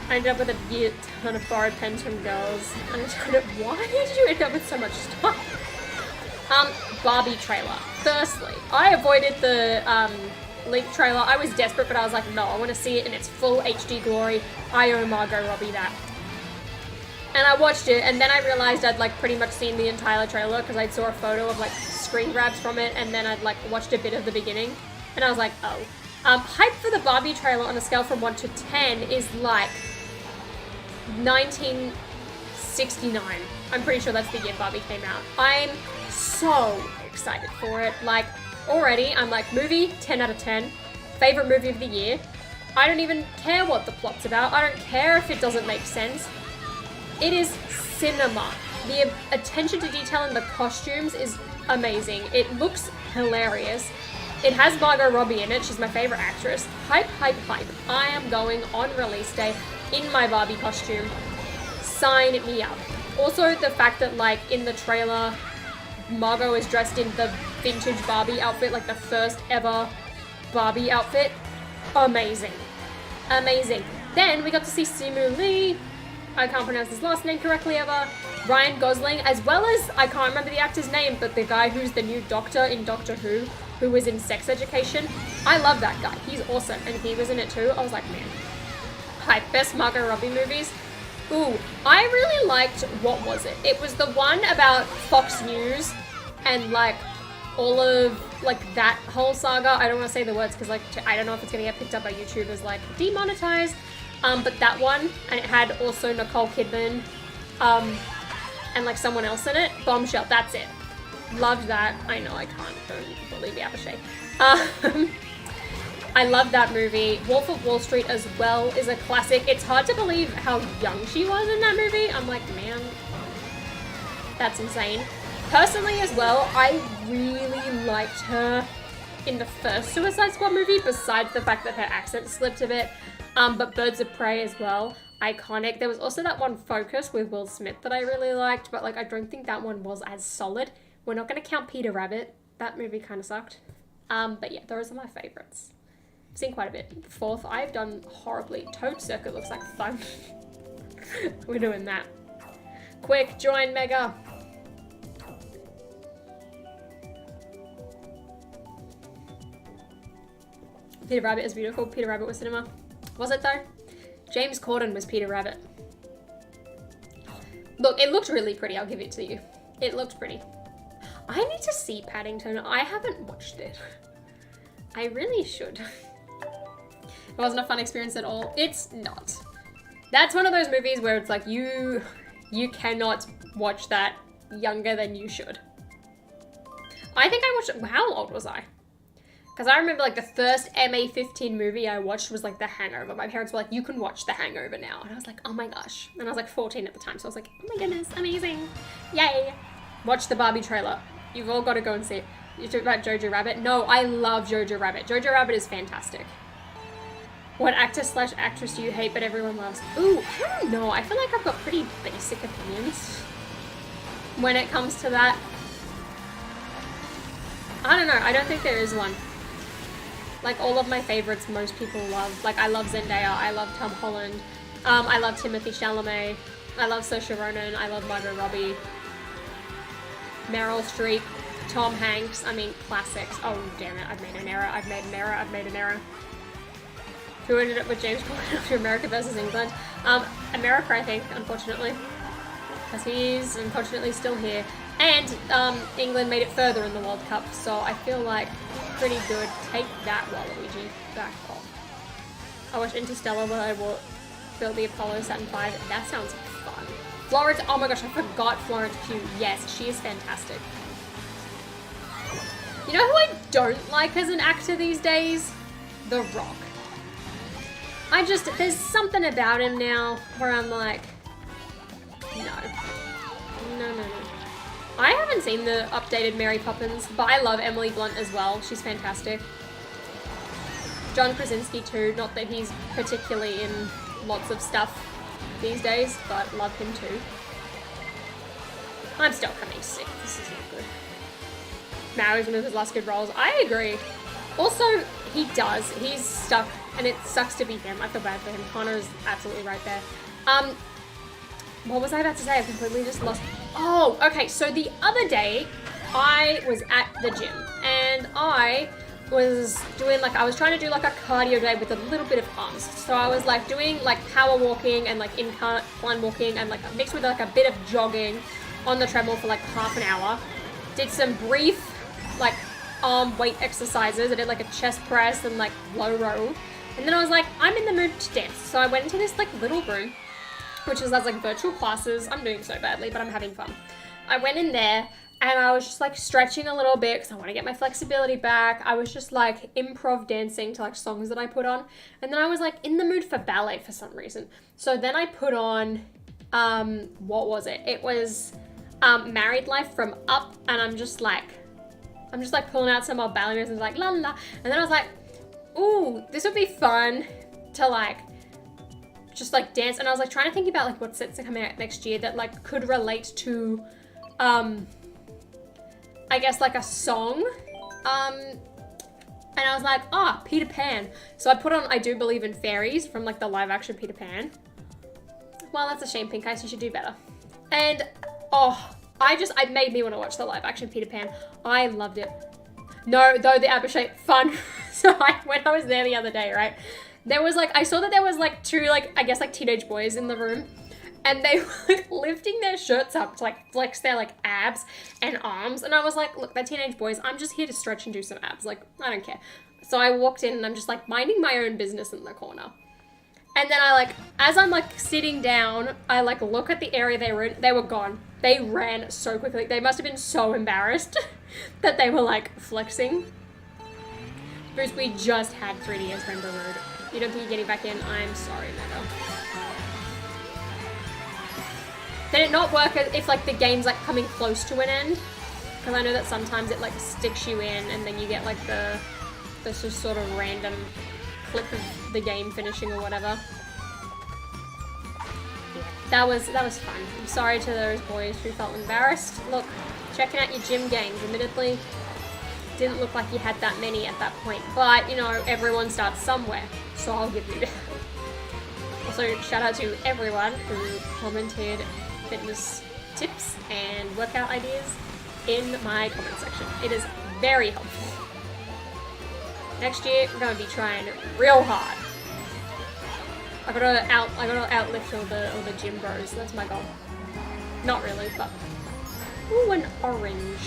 I ended up with a ton of borrowed pens from girls. Why did you end up with so much stuff? Barbie trailer. Firstly, I avoided the leak trailer. I was desperate, but I was like, no, I want to see it in its full HD glory. I owe Margot Robbie that. And I watched it, and then I realized I'd like pretty much seen the entire trailer because I saw a photo of like screen grabs from it, and then I'd like watched a bit of the beginning, and I was like, oh. Hype for the Barbie trailer on a scale from 1 to 10 is like 1969. I'm pretty sure that's the year Barbie came out. I'm so excited for it. Like, already, I'm like, movie, 10 out of 10. Favorite movie of the year. I don't even care what the plot's about. I don't care if it doesn't make sense. It is cinema. The attention to detail in the costumes is amazing. It looks hilarious. It has Margot Robbie in it. She's my favorite actress. Hype, hype, hype. I am going on release day in my Barbie costume. Sign me up. Also, the fact that, like, in the trailer, Margot is dressed in the vintage Barbie outfit, like the first ever Barbie outfit, amazing. Amazing. Then we got to see Simu Lee, I can't pronounce his last name correctly ever, Ryan Gosling, as well as, I can't remember the actor's name, but the guy who's the new doctor in Doctor Who was in Sex Education. I love that guy. He's awesome. And he was in it too. I was like, man. Hi, best Margot Robbie movies. Ooh, I really liked, what was it? It was the one about Fox News and like all of like that whole saga. I don't want to say the words because like I don't know if it's gonna get picked up by YouTube as like demonetized. But that one, and it had also Nicole Kidman, and like someone else in it. Bombshell, that's it. Loved that. I know I can't, don't believe Abishai. I love that movie. Wolf of Wall Street as well is a classic. It's hard to believe how young she was in that movie. I'm like, man, that's insane. Personally as well, I really liked her in the first Suicide Squad movie, besides the fact that her accent slipped a bit. But Birds of Prey as well, iconic. There was also that one Focus with Will Smith that I really liked, but like I don't think that one was as solid. We're not going to count Peter Rabbit. That movie kind of sucked. But yeah, those are my favorites. I've seen quite a bit. Fourth, I've done horribly. Toad Circuit looks like fun. We're doing that. Quick, join Mega. Peter Rabbit is beautiful. Peter Rabbit was cinema. Was it though? James Corden was Peter Rabbit. Look, it looked really pretty. I'll give it to you. It looked pretty. I need to see Paddington. I haven't watched it. I really should. It wasn't a fun experience at all. It's not. That's one of those movies where it's like you cannot watch that younger than you should. I think I watched it, how old was I? Because I remember like the first MA15 movie I watched was like The Hangover. My parents were like, you can watch The Hangover now. And I was like, oh my gosh. And I was like 14 at the time. So I was like, oh my goodness, amazing. Yay. Watch the Barbie trailer. You've all got to go and see it. You talk about Jojo Rabbit? No, I love Jojo Rabbit. Jojo Rabbit is fantastic. What actor/actress do you hate but everyone loves? Ooh, I don't know. I feel like I've got pretty basic opinions when it comes to that. I don't know. I don't think there is one. Like all of my favorites, most people love. Like I love Zendaya. I love Tom Holland. I love Timothée Chalamet. I love Saoirse Ronan. I love Margot Robbie. Meryl Streep. Tom Hanks. I mean, classics. Oh, damn it. I've made an error. I've made an error. I've made an error. Who ended up with James Corden after America versus England? America, I think, unfortunately. Because he's unfortunately still here. And England made it further in the World Cup, so I feel like pretty good. Take that, Waluigi. Back off. I watched Interstellar when I built the Apollo Saturn V. That sounds fun. Florence, oh my gosh, I forgot Florence Pugh. Yes, she is fantastic. You know who I don't like as an actor these days? The Rock. There's something about him now where I'm like, no. I haven't seen the updated Mary Poppins, but I love Emily Blunt as well. She's fantastic. John Krasinski too, not that he's particularly in lots of stuff these days, but love him too. I'm still coming sick, this is not good. Marriage one of his last good roles. I agree. Also, he's stuck, and it sucks to be him. I feel bad for him. Connor is absolutely right there. What was I about to say? I completely just lost. Oh, okay. So the other day, I was at the gym, and I was doing I was trying to do like a cardio day with a little bit of arms. So I was like doing like power walking and like incline walking and like mixed with like a bit of jogging on the treadmill for like half an hour. Did some brief like arm weight exercises. I did like a chest press and like low row. And then I was like, I'm in the mood to dance. So I went into this like little room, which has like virtual classes. I'm doing so badly, but I'm having fun. I went in there and I was just like stretching a little bit because I want to get my flexibility back. I was just like improv dancing to like songs that I put on. And then I was like in the mood for ballet for some reason. So then I put on, what was it? It was Married Life from Up. And I'm just like pulling out some old ballet moves and like la la la. And then I was like, ooh, this would be fun to like just like dance. And I was like trying to think about like what sets are coming out next year that like could relate to I guess like a song. And I was like, ah, Peter Pan. So I put on I Do Believe in Fairies from like the live action Peter Pan. Well, that's a shame, Pink Eyes, you should do better. And, oh, it made me want to watch the live action Peter Pan. I loved it. No, though the Abhishek fun. So when I was there the other day, right, there was like, I saw that there was like two, like, I guess like teenage boys in the room. And they were like lifting their shirts up to like flex their like abs and arms. And I was like, look, they're teenage boys. I'm just here to stretch and do some abs. Like, I don't care. So I walked in and I'm just like minding my own business in the corner. And then I like, as I'm like sitting down, I like look at the area they were in. They were gone. They ran so quickly. They must have been so embarrassed that they were like flexing. Bruce, we just had 3DS Rainbow Road. You don't think you're getting back in? I'm sorry, Mega. Did it not work if like the game's like coming close to an end? Because I know that sometimes it like sticks you in and then you get like the just sort of random clip of the game finishing or whatever. Yeah, that was fun. I'm sorry to those boys who felt embarrassed. Look, checking out your gym games, admittedly, didn't look like you had that many at that point. But, you know, everyone starts somewhere, so I'll give you that. Also, shout out to everyone who commented fitness tips and workout ideas in my comment section. It is very helpful. Next year, we're gonna be trying real hard. I gotta outlift all the gym bros. That's my goal. Not really, but ooh, an orange.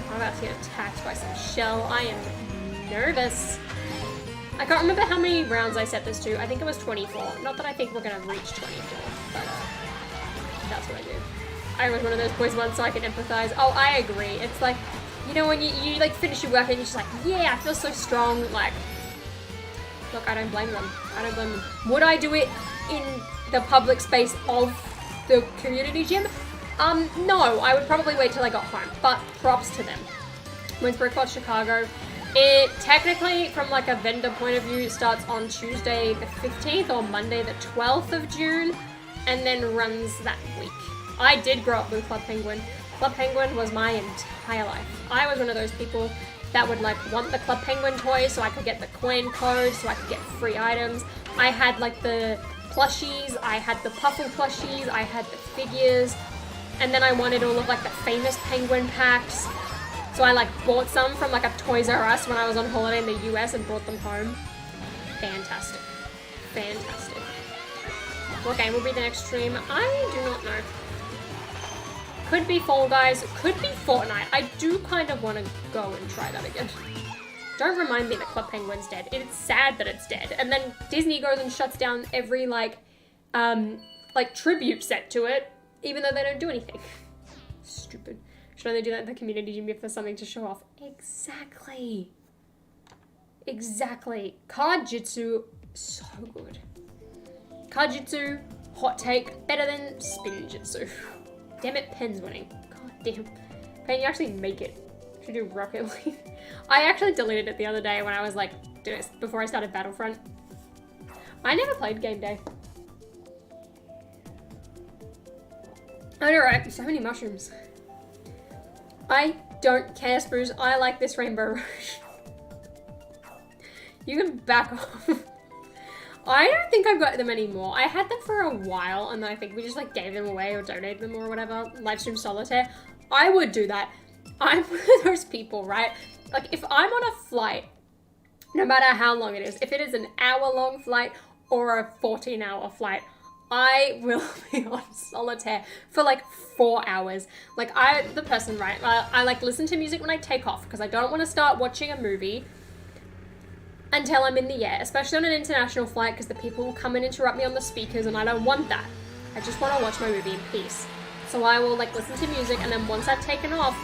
I'm about to get attacked by some shell. I am nervous. I can't remember how many rounds I set this to. I think it was 24. Not that I think we're gonna reach 24, but that's what I do. I was one of those boys once, so I can empathize. Oh, I agree. It's like, you know, when you like finish your workout and you're just like, yeah, I feel so strong. Like, look, I don't blame them. I don't blame them. Would I do it in the public space of the community gym? No, I would probably wait till I got home, but props to them. Winsboro, Chicago. It technically, from like a vendor point of view, starts on Tuesday the 15th or Monday the 12th of June, and then runs that week. I did grow up with Club Penguin. Club Penguin was my entire life. I was one of those people that would like want the Club Penguin toy so I could get the coin code, so I could get free items. I had like the plushies, I had the Puffle plushies, I had the figures, and then I wanted all of like the famous Penguin packs. So I like bought some from like a Toys R Us when I was on holiday in the US and brought them home. Fantastic. Fantastic. What game will be the next stream? I do not know. Could be Fall Guys, could be Fortnite. I do kind of want to go and try that again. Don't remind me that Club Penguin's dead. It's sad that it's dead. And then Disney goes and shuts down every like tribute set to it, even though they don't do anything. Stupid. Should only do that in the community gym if there's something to show off. Exactly. Exactly. Card Jitsu, so good. Card Jitsu, hot take, better than Spin Jitsu. Damn it, Pen's winning. God damn. Pen, you actually make it. Should do Rocket League. I actually deleted it the other day when I was like, before I started Battlefront. I never played Game Day. Alright, so many mushrooms. I don't care, Spruce. I like this Rainbow Rouge. You can back off. I don't think I've got them anymore. I had them for a while and then I think we just like gave them away or donated them or whatever. Livestream solitaire. I would do that. I'm one of those people, right? Like if I'm on a flight, no matter how long it is, if it is an hour-long flight or a 14-hour flight, I will be on solitaire for like 4 hours. Like the person, right? I like listen to music when I take off because I don't want to start watching a movie until I'm in the air, especially on an international flight because the people will come and interrupt me on the speakers and I don't want that. I just want to watch my movie in peace. So I will like listen to music and then once I've taken off,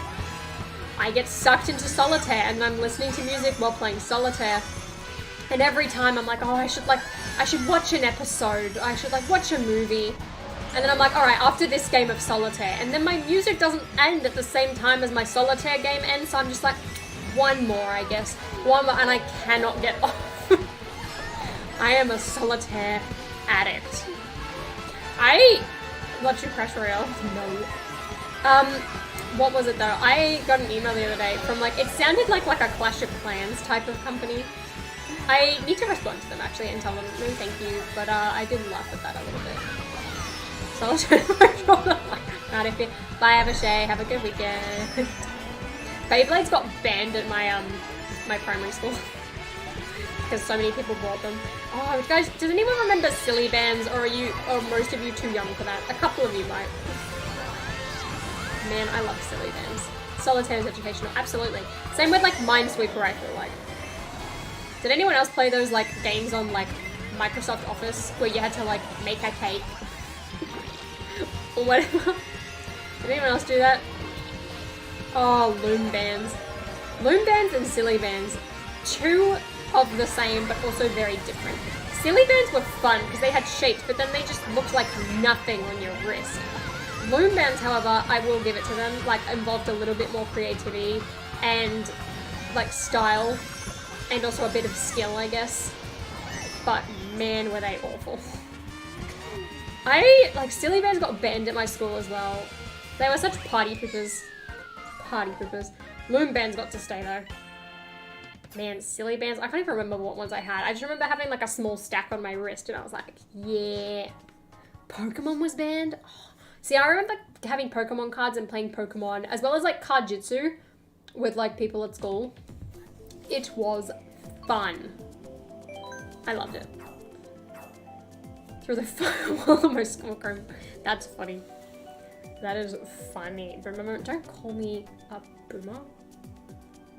I get sucked into solitaire and I'm listening to music while playing solitaire. And every time I'm like, oh, I should watch an episode. I should like watch a movie. And then I'm like, all right, after this game of solitaire. And then my music doesn't end at the same time as my solitaire game ends. So I'm just like, one more, I guess. One more, and I cannot get off. I am a solitaire addict. I watch you Crash Royale. No. What was it though? I got an email the other day from like, it sounded like a Clash of Clans type of company. I need to respond to them actually and tell them no thank you, but I did laugh at that a little bit. So I'll show them not if you bye Avashay, have a good weekend. Beyblades got banned at my my primary school because so many people bought them. Oh guys, does anyone remember Silly Bands, or are most of you too young for that? A couple of you might. Man, I love Silly Bands. Solitaire is educational, absolutely. Same with like Minesweeper, I feel like. Did anyone else play those like games on like Microsoft Office where you had to like make a cake or whatever? Did anyone else do that? Oh, Loom Bands. Loom Bands and Silly Bands, two of the same but also very different. Silly Bands were fun because they had shapes, but then they just looked like nothing on your wrist. Loom Bands, however, I will give it to them, like involved a little bit more creativity and like style. And also a bit of skill, I guess. But man, were they awful. Silly Bands got banned at my school as well. They were such party poopers. Party poopers. Loom Bands got to stay though. Man, Silly Bands, I can't even remember what ones I had. I just remember having like a small stack on my wrist and I was like, yeah. Pokemon was banned? Oh. See, I remember having Pokemon cards and playing Pokemon, as well as like card jitsu with like people at school. It was fun. I loved it. Through the firewall of my school room. That's funny. That is funny. But remember, don't call me a boomer.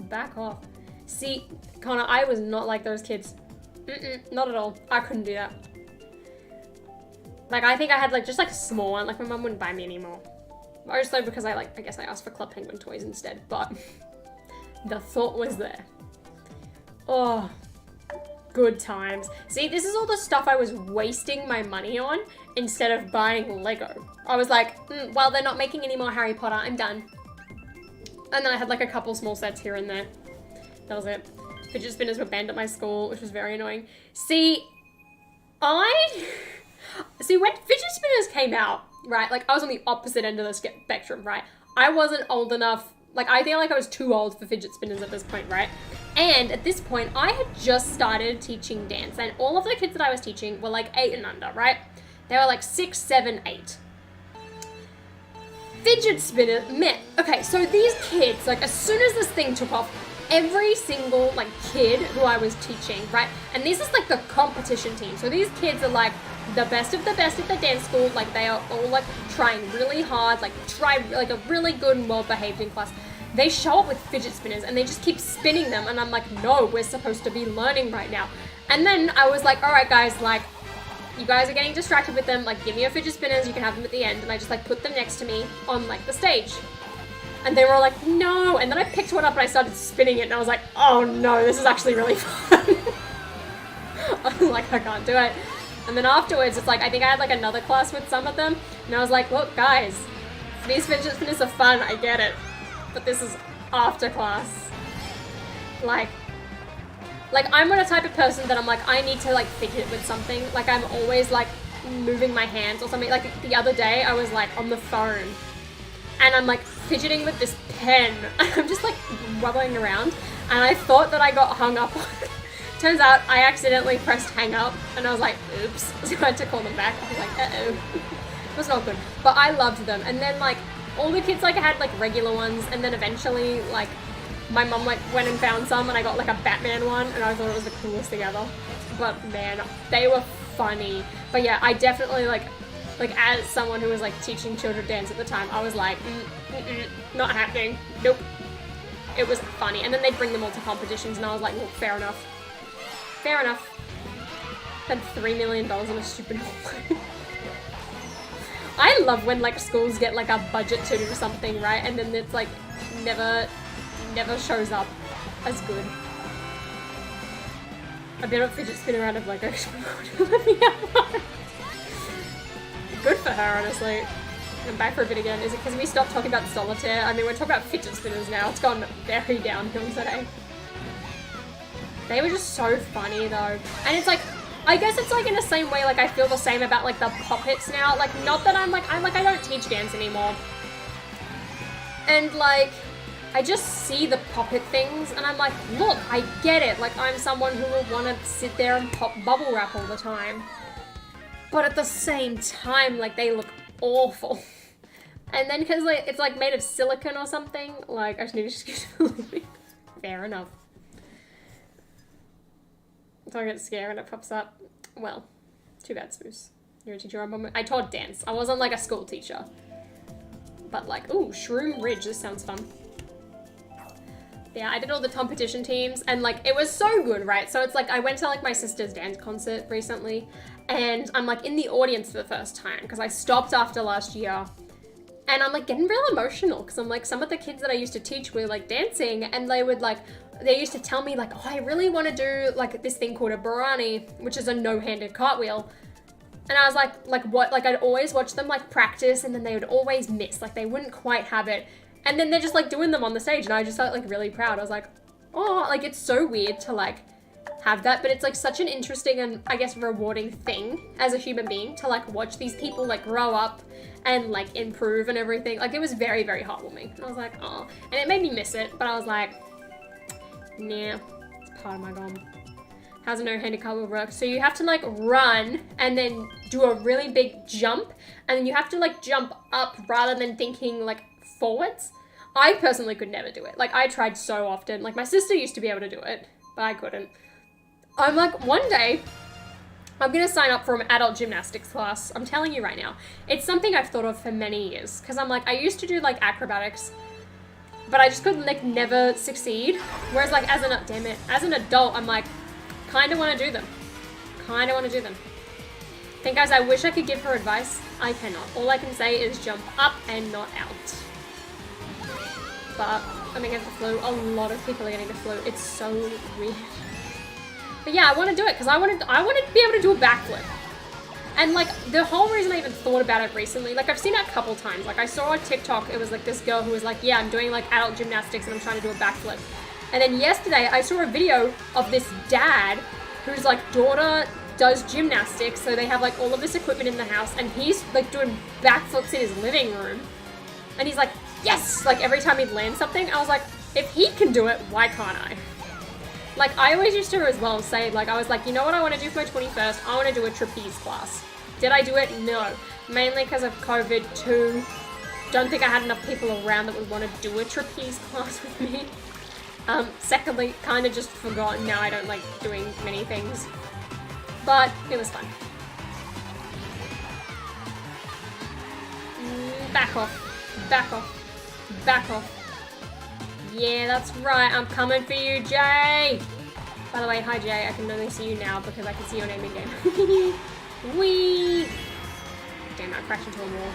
Back off. See, Connor, I was not like those kids. Not at all. I couldn't do that. Like, I think I had like just like a small one. Like, my mum wouldn't buy me anymore. Mostly because I guess I asked for Club Penguin toys instead. But the thought was there. Oh, good times. See, this is all the stuff I was wasting my money on instead of buying Lego. I was like, well, they're not making any more Harry Potter, I'm done. And then I had like a couple small sets here and there. That was it. Fidget spinners were banned at my school, which was very annoying. See, when fidget spinners came out, right, like I was on the opposite end of the spectrum, right? I wasn't old enough, like I feel like I was too old for fidget spinners at this point, right? And at this point, I had just started teaching dance, and all of the kids that I was teaching were like 8 and under, right? They were like 6, 7, 8. Fidget spinner, man, okay, so these kids, like as soon as this thing took off, every single like kid who I was teaching, right? And this is like the competition team. So these kids are like the best of the best at the dance school. Like they are all like trying really hard, like a really good and well-behaved in class. They show up with fidget spinners and they just keep spinning them. And I'm like, no, we're supposed to be learning right now. And then I was like, all right, guys, like you guys are getting distracted with them. Like give me your fidget spinners. You can have them at the end. And I just like put them next to me on like the stage. And they were all like, no. And then I picked one up and I started spinning it. And I was like, oh no, this is actually really fun. I was like, I can't do it. And then afterwards, it's like, I think I had like another class with some of them. And I was like, look, guys, these fidget spinners are fun. I get it. But this is after class. Like I'm the type of person that I'm like, I need to like fidget with something. Like I'm always like moving my hands or something. Like the other day, I was like on the phone. And I'm like fidgeting with this pen. I'm just like wobbling around. And I thought that I got hung up on it. Turns out I accidentally pressed hang up. And I was like, oops. So I had to call them back. I was like, uh-oh. It was not good. But I loved them. And then like all the kids like had like regular ones. And then eventually like my mom like went and found some. And I got like a Batman one. And I thought it was the coolest thing ever. But man, they were funny. But yeah, I definitely like as someone who was like teaching children dance at the time, I was like, not happening. Nope. It was funny. And then they'd bring them all to competitions and I was like, well, fair enough. Fair enough. Spent $3 million on a stupid I love when like schools get like a budget to do something, right? And then it's like never shows up as good. I better fidget spin around of Lego. Let me have one. Good for her, honestly. I'm back for a bit again. Is it because we stopped talking about solitaire? I mean, we're talking about fidget spinners now. It's gone very downhill today. They were just so funny, though. And it's like, I guess it's like in the same way, like I feel the same about like the poppets now. Like, not that I don't teach dance anymore. And like, I just see the poppet things and I'm like, look, I get it. Like, I'm someone who will want to sit there and pop bubble wrap all the time. But at the same time, like, they look awful. And then because like, it's like made of silicone or something, like, I just need to excuse me. Fair enough. So I get scared when it pops up. Well, too bad, Spruce. You're a teacher. I taught dance. I wasn't like a school teacher. But like, ooh, Shroom Ridge, this sounds fun. Yeah, I did all the competition teams and like, it was so good, right? So it's like, I went to like my sister's dance concert recently and I'm like in the audience for the first time because I stopped after last year and I'm like getting real emotional because I'm like, some of the kids that I used to teach were like dancing and they would like, they used to tell me like, oh, I really want to do like this thing called a Barani, which is a no-handed cartwheel. And I was like what? Like I'd always watch them like practice and then they would always miss, like they wouldn't quite have it. And then they're just like doing them on the stage and I just felt like really proud. I was like, oh, like it's so weird to like have that, but it's like such an interesting and I guess rewarding thing as a human being to like watch these people like grow up and like improve and everything. Like it was very, very heartwarming. And I was like, oh, and it made me miss it, but I was like, nah, it's part of my goal. How's a no-handed cartwheel work? So you have to like run and then do a really big jump and then you have to like jump up rather than thinking like forwards. I personally could never do it. Like I tried so often. Like my sister used to be able to do it, but I couldn't. I'm like, one day I'm gonna sign up for an adult gymnastics class. I'm telling you right now. It's something I've thought of for many years because I'm like, I used to do like acrobatics, but I just could like never succeed. Whereas like as an adult, I'm like, kind of want to do them. Think guys, I wish I could give her advice. I cannot. All I can say is jump up and not out. But I'm gonna get the flu. A lot of people are getting the flu. It's so weird. But yeah, I want to do it because I wanted to be able to do a backflip. And like the whole reason I even thought about it recently, like I've seen it a couple times. Like I saw on TikTok, it was like this girl who was like, yeah, I'm doing like adult gymnastics and I'm trying to do a backflip. And then yesterday I saw a video of this dad whose like daughter does gymnastics. So they have like all of this equipment in the house and he's like doing backflips in his living room. And he's like, yes, like every time he'd land something. I was like, if he can do it, why can't I? Like I always used to as well say, like I was like, you know what I want to do for my 21st? I want to do a trapeze class. Did I do it? No. Mainly because of COVID too. Don't think I had enough people around that would want to do a trapeze class with me. Secondly, kind of just forgotten. Now I don't like doing many things. But it was fun. Back off. Back off. Back off. Yeah, that's right. I'm coming for you, Jay. By the way, hi, Jay. I can only see you now because I can see your name in game. Whee! Damn, I crashed into a wall.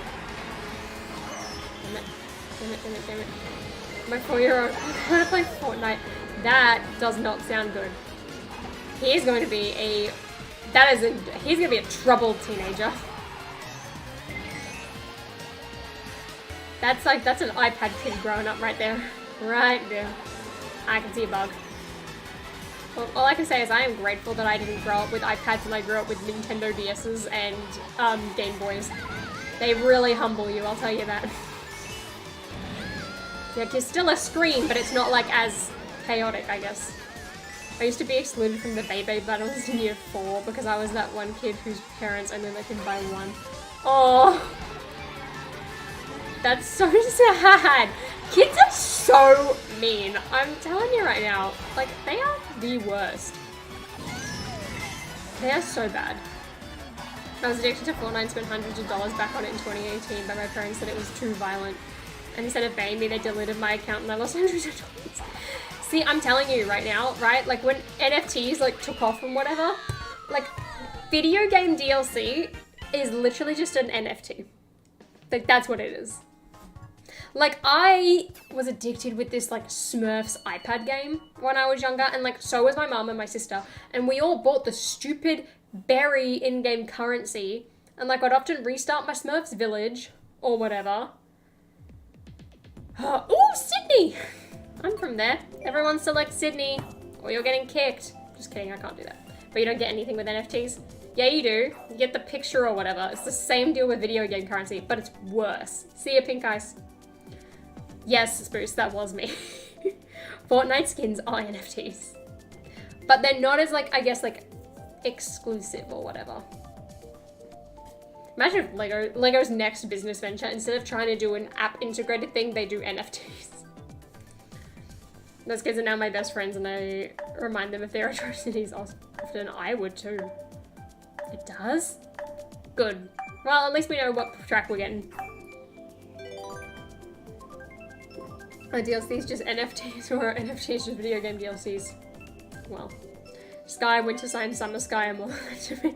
Damn it. Damn it, damn it, damn it. My 4-year-old, I'm trying to play Fortnite. That does not sound good. He's going to be he's going to be a troubled teenager. That's an iPad kid growing up right there. Right there. I can see a bug. Well, all I can say is I am grateful that I didn't grow up with iPads and I grew up with Nintendo DS's and Game Boys. They really humble you, I'll tell you that. Yeah, it's still a screen, but it's not like as chaotic, I guess. I used to be excluded from the Beyblade battles in year 4 because I was that one kid whose parents only let him buy one. Oh, that's so sad. Kids are so mean. I'm telling you right now, like they are the worst. They are so bad. I was addicted to Fortnite and spent hundreds of dollars back on it in 2018, but my parents said it was too violent. And instead of banning me, they deleted my account and I lost hundreds of dollars. See, I'm telling you right now, right? Like when NFTs like took off and whatever, like video game DLC is literally just an NFT. Like that's what it is. Like I was addicted with this like Smurfs iPad game when I was younger, and like so was my mom and my sister, and we all bought the stupid berry in-game currency, and like I'd often restart my Smurfs village or whatever. Oh, Sydney! I'm from there. Everyone select Sydney or you're getting kicked. Just kidding, I can't do that. But you don't get anything with NFTs. Yeah, you do. You get the picture or whatever. It's the same deal with video game currency, but it's worse. See ya, pink eyes. Yes, Spruce, that was me. Fortnite skins are NFTs. But they're not as, like, I guess, like, exclusive or whatever. Imagine if Lego's next business venture, instead of trying to do an app integrated thing, they do NFTs. Those kids are now my best friends, and I remind them of their atrocities often. I would too. It does? Good. Well, at least we know what track we're getting. Are DLCs just NFTs or NFTs just video game DLCs? Well, Sky, Winter Sign, Summer Sky are more to me.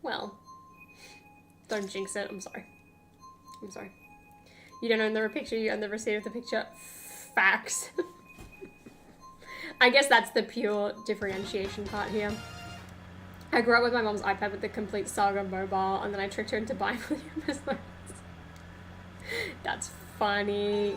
Well, don't jinx it. I'm sorry. I'm sorry. You don't own the picture, you own the receipt of the picture. Facts. I guess that's the pure differentiation part here. I grew up with my mom's iPad with the complete Saga mobile, and then I tricked her into buying William. That's funny.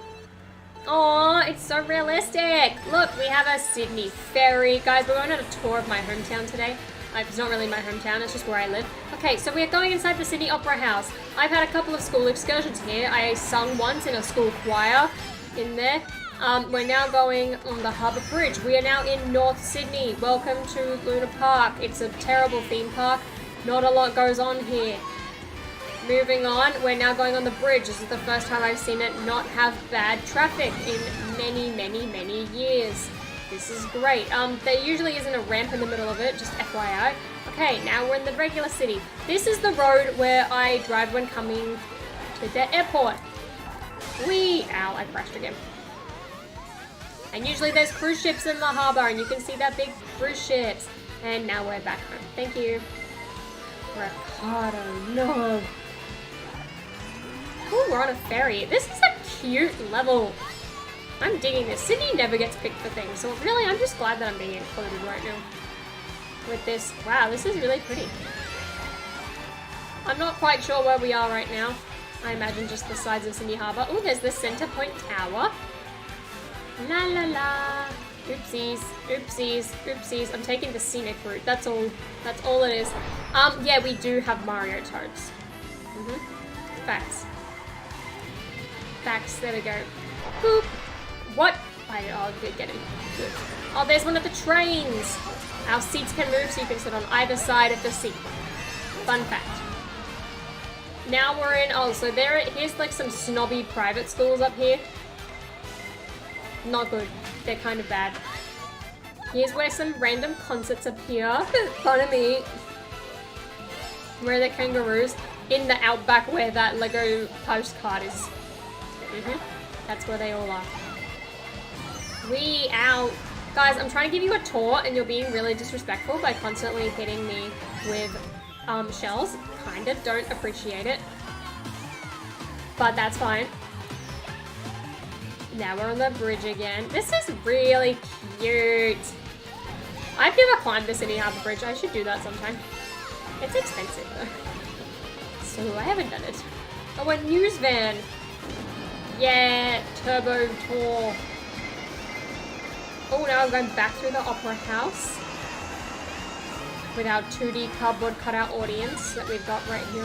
Aw, it's so realistic. Look, we have a Sydney ferry. Guys, we're going on a tour of my hometown today. It's not really my hometown, it's just where I live. Okay, so we're going inside the Sydney Opera House. I've had a couple of school excursions here. I sung once in a school choir in there. We're now going on the Harbour Bridge. We are now in North Sydney. Welcome to Luna Park. It's a terrible theme park. Not a lot goes on here. Moving on, we're now going on the bridge. This is the first time I've seen it not have bad traffic in many, many, many years. This is great. There usually isn't a ramp in the middle of it, just FYI. Okay, now we're in the regular city. This is the road where I drive when coming to the airport. Whee! Ow, I crashed again. And usually there's cruise ships in the harbour, and you can see that big cruise ships. And now we're back home. Thank you. Ricardo, no. Ooh, we're on a ferry. This is a cute level. I'm digging this. Sydney never gets picked for things, so really, I'm just glad that I'm being included right now with this. Wow, this is really pretty. I'm not quite sure where we are right now. I imagine just the sides of Sydney Harbour. Oh, there's the Centre Point Tower. La la la. Oopsies, oopsies, oopsies. I'm taking the scenic route. That's all. That's all it is. Yeah, we do have Mario Toads. Facts. Facts. There we go. Boop. What? Oh, good, get him. Good. Oh, there's one of the trains. Our seats can move, so you can sit on either side of the seat. Fun fact. Now we're in. Oh, so here's like some snobby private schools up here. Not good. They're kind of bad. Here's where some random concerts appear. Fun of me. Where are the kangaroos? In the outback where that Lego postcard is. That's where they all are. Wee out. Guys, I'm trying to give you a tour and you're being really disrespectful by constantly hitting me with shells. Kind of don't appreciate it. But that's fine. Now we're on the bridge again. This is really cute. I've never climbed the Sydney Harbour Bridge. I should do that sometime. It's expensive though. So I haven't done it. Oh, a news van. Yeah, turbo tour. Oh, now I'm going back through the Opera House with our 2D cardboard cutout audience that we've got right here.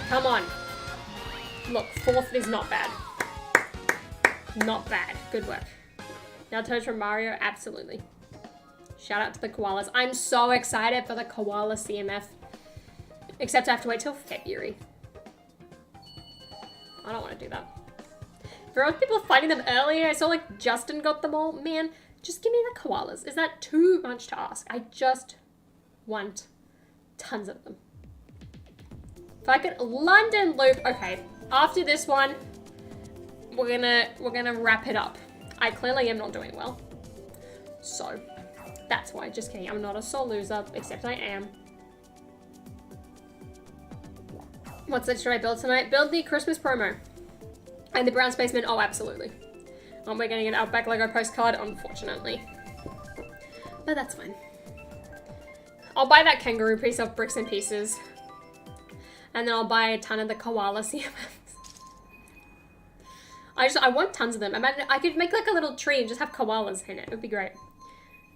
Come on. Look, fourth is not bad. Not bad. Good work. Now Toads from Mario, absolutely. Shout out to the koalas. I'm so excited for the koala CMF. Except I have to wait till February. I don't want to do that. For all people finding them earlier, I saw like Justin got them all. Man, just give me the koalas. Is that too much to ask? I just want tons of them. If I could London loop. Okay, after this one, we're gonna wrap it up. I clearly am not doing well. So that's why. Just kidding. I'm not a sore loser, except I am. What set should I build tonight? Build the Christmas promo. And the brown spaceman, oh, absolutely. We're getting an Outback Lego postcard, unfortunately. But that's fine. I'll buy that kangaroo piece off Bricks and Pieces. And then I'll buy a ton of the koala CMFs. I want tons of them. Imagine I could make like a little tree and just have koalas in it. It would be great.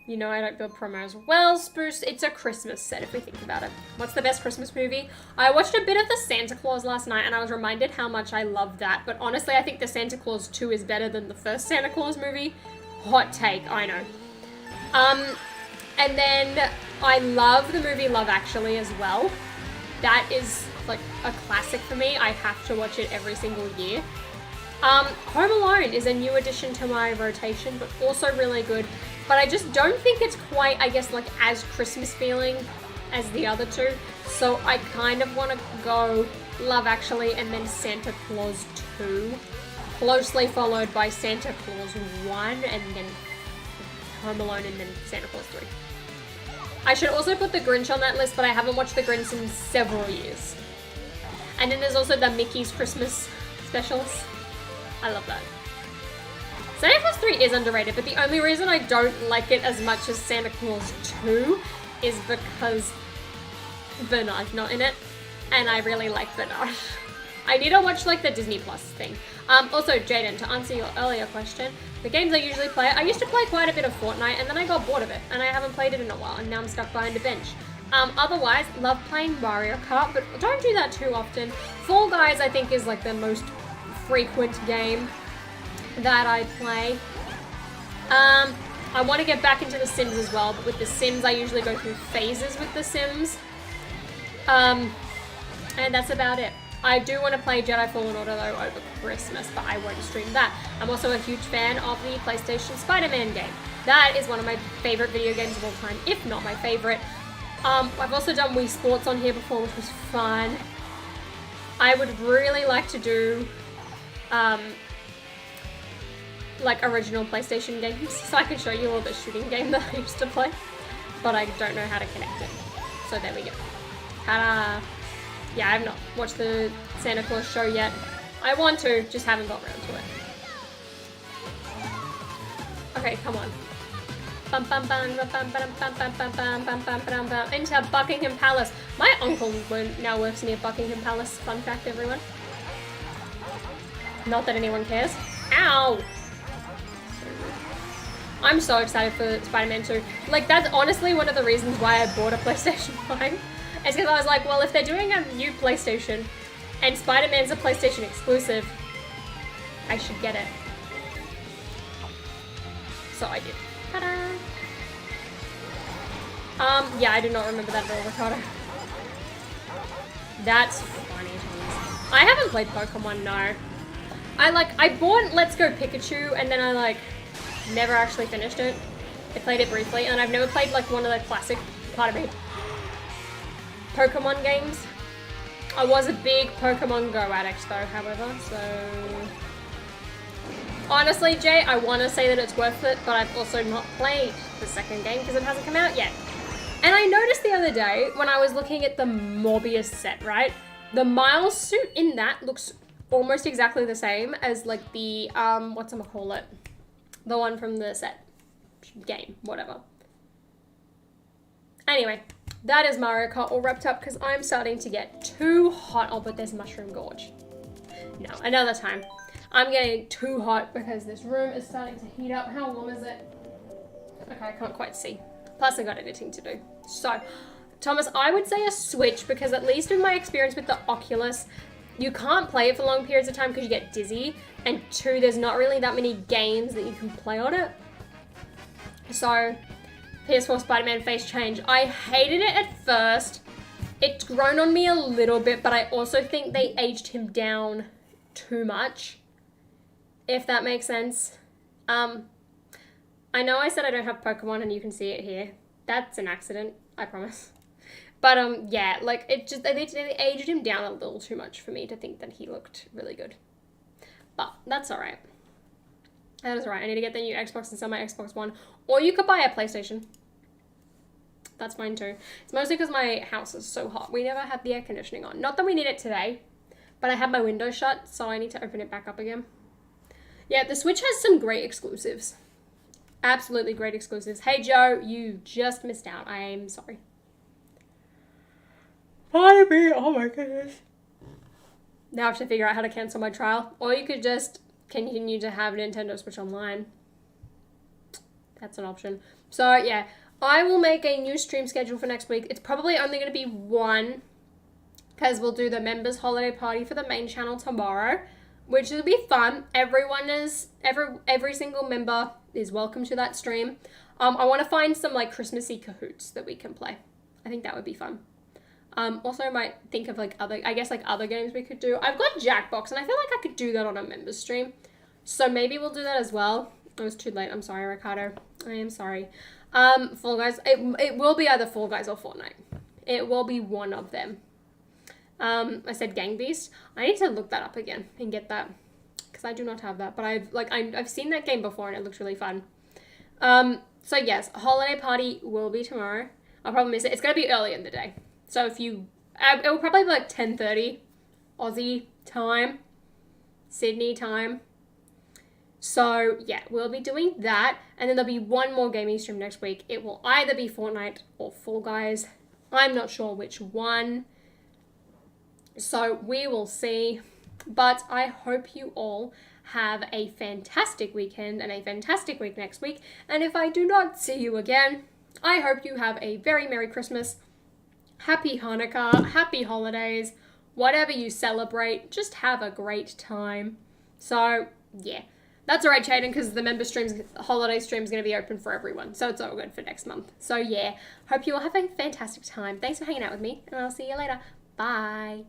You know I don't build promos well. Spruce, it's a Christmas set if we think about it. What's the best Christmas movie? I watched a bit of the Santa Claus last night and I was reminded how much I love that. But honestly, I think the Santa Claus 2 is better than the first Santa Claus movie. Hot take, I know. And then I love the movie Love Actually as well. That is like a classic for me. I have to watch it every single year. Home Alone is a new addition to my rotation, but also really good. But I just don't think it's quite, I guess, like as Christmas feeling as the other two. So I kind of want to go Love Actually and then Santa Claus 2. Closely followed by Santa Claus 1 and then Home Alone and then Santa Claus 3. I should also put the Grinch on that list, but I haven't watched the Grinch in several years. And then there's also the Mickey's Christmas specials. I love that. Santa Claus 3 is underrated, but the only reason I don't like it as much as Santa Claus 2 is because Bernard's not in it, and I really like Bernard. I need to watch like the Disney Plus thing. Also, Jaden, to answer your earlier question, the games I usually play, I used to play quite a bit of Fortnite, and then I got bored of it, and I haven't played it in a while, and now I'm stuck behind a bench. Otherwise, love playing Mario Kart, but don't do that too often. Fall Guys, I think, is like the most frequent game that I play. I want to get back into The Sims as well, but with The Sims, I usually go through phases with The Sims. And that's about it. I do want to play Jedi Fallen Order though over Christmas, but I won't stream that. I'm also a huge fan of the PlayStation Spider-Man game. That is one of my favorite video games of all time, if not my favorite. I've also done Wii Sports on here before, which was fun. I would really like to do like original PlayStation games, so I can show you all the shooting game that I used to play, but I don't know how to connect it. So there we go. Ta-da! Yeah, I have not watched the Santa Claus show yet. I want to, just haven't got around to it. Okay, come on. Into Buckingham Palace. My uncle now works near Buckingham Palace. Fun fact, everyone. Not that anyone cares. Ow! I'm so excited for Spider-Man 2. Like, that's honestly one of the reasons why I bought a PlayStation 5. It's because I was like, well, if they're doing a new PlayStation and Spider-Man's a PlayStation exclusive, I should get it. So I did. Ta-da! Yeah, I do not remember that at all, Ricardo. That's funny. I haven't played Pokemon, no. I bought Let's Go Pikachu and then I never actually finished it. I played it briefly and I've never played like one of the classic, pardon me, Pokemon games. I was a big Pokemon Go addict though, however, so... Honestly, Jay, I want to say that it's worth it, but I've also not played the second game because it hasn't come out yet. And I noticed the other day when I was looking at the Morbius set, right? The Miles suit in that looks almost exactly the same as like the, whatchamacallit? The one from the set. Game, whatever. Anyway, that is Mario Kart all wrapped up because I'm starting to get too hot. Oh, but there's Mushroom Gorge. No, another time. I'm getting too hot because this room is starting to heat up. How warm is it? Okay, I can't quite see. Plus I got editing to do. So, Thomas, I would say a Switch because at least in my experience with the Oculus, you can't play it for long periods of time because you get dizzy. And 2, there's not really that many games that you can play on it. So, PS4 Spider-Man face change. I hated it at first. It's grown on me a little bit, but I also think they aged him down too much. If that makes sense. I know I said I don't have Pokemon and you can see it here. That's an accident, I promise. But yeah, like they aged him down a little too much for me to think that he looked really good. But that's alright. That is alright. I need to get the new Xbox and sell my Xbox One. Or you could buy a PlayStation. That's fine too. It's mostly because my house is so hot. We never had the air conditioning on. Not that we need it today, but I had my window shut, so I need to open it back up again. Yeah, the Switch has some great exclusives. Absolutely great exclusives. Hey, Joe, you just missed out. I am sorry. Pardon me. Oh, my goodness. Now I have to figure out how to cancel my trial. Or you could just continue to have Nintendo Switch Online. That's an option. So yeah, I will make a new stream schedule for next week. It's probably only going to be one, because we'll do the members holiday party for the main channel tomorrow, which will be fun. Every single member is welcome to that stream. I want to find some like Christmassy cahoots that we can play. I think that would be fun. Also I might think of like other games we could do. I've got Jackbox and I feel like I could do that on a members stream. So maybe we'll do that as well. It was too late. I'm sorry, Ricardo. I am sorry. Fall Guys. It will be either Fall Guys or Fortnite. It will be one of them. I said Gang Beast. I need to look that up again and get that, because I do not have that. But I've seen that game before and it looks really fun. So yes, holiday party will be tomorrow. I'll probably miss it. It's gonna be early in the day. So if you, it will probably be like 10:30 Aussie time, Sydney time. So yeah, we'll be doing that, and then there'll be one more gaming stream next week. It will either be Fortnite or Fall Guys. I'm not sure which one. So we will see. But I hope you all have a fantastic weekend and a fantastic week next week. And if I do not see you again, I hope you have a very Merry Christmas, Happy Hanukkah, Happy Holidays, whatever you celebrate, just have a great time. So yeah. That's all right, Chaden, because the member holiday stream is going to be open for everyone. So it's all good for next month. So yeah, hope you all have a fantastic time. Thanks for hanging out with me, and I'll see you later. Bye.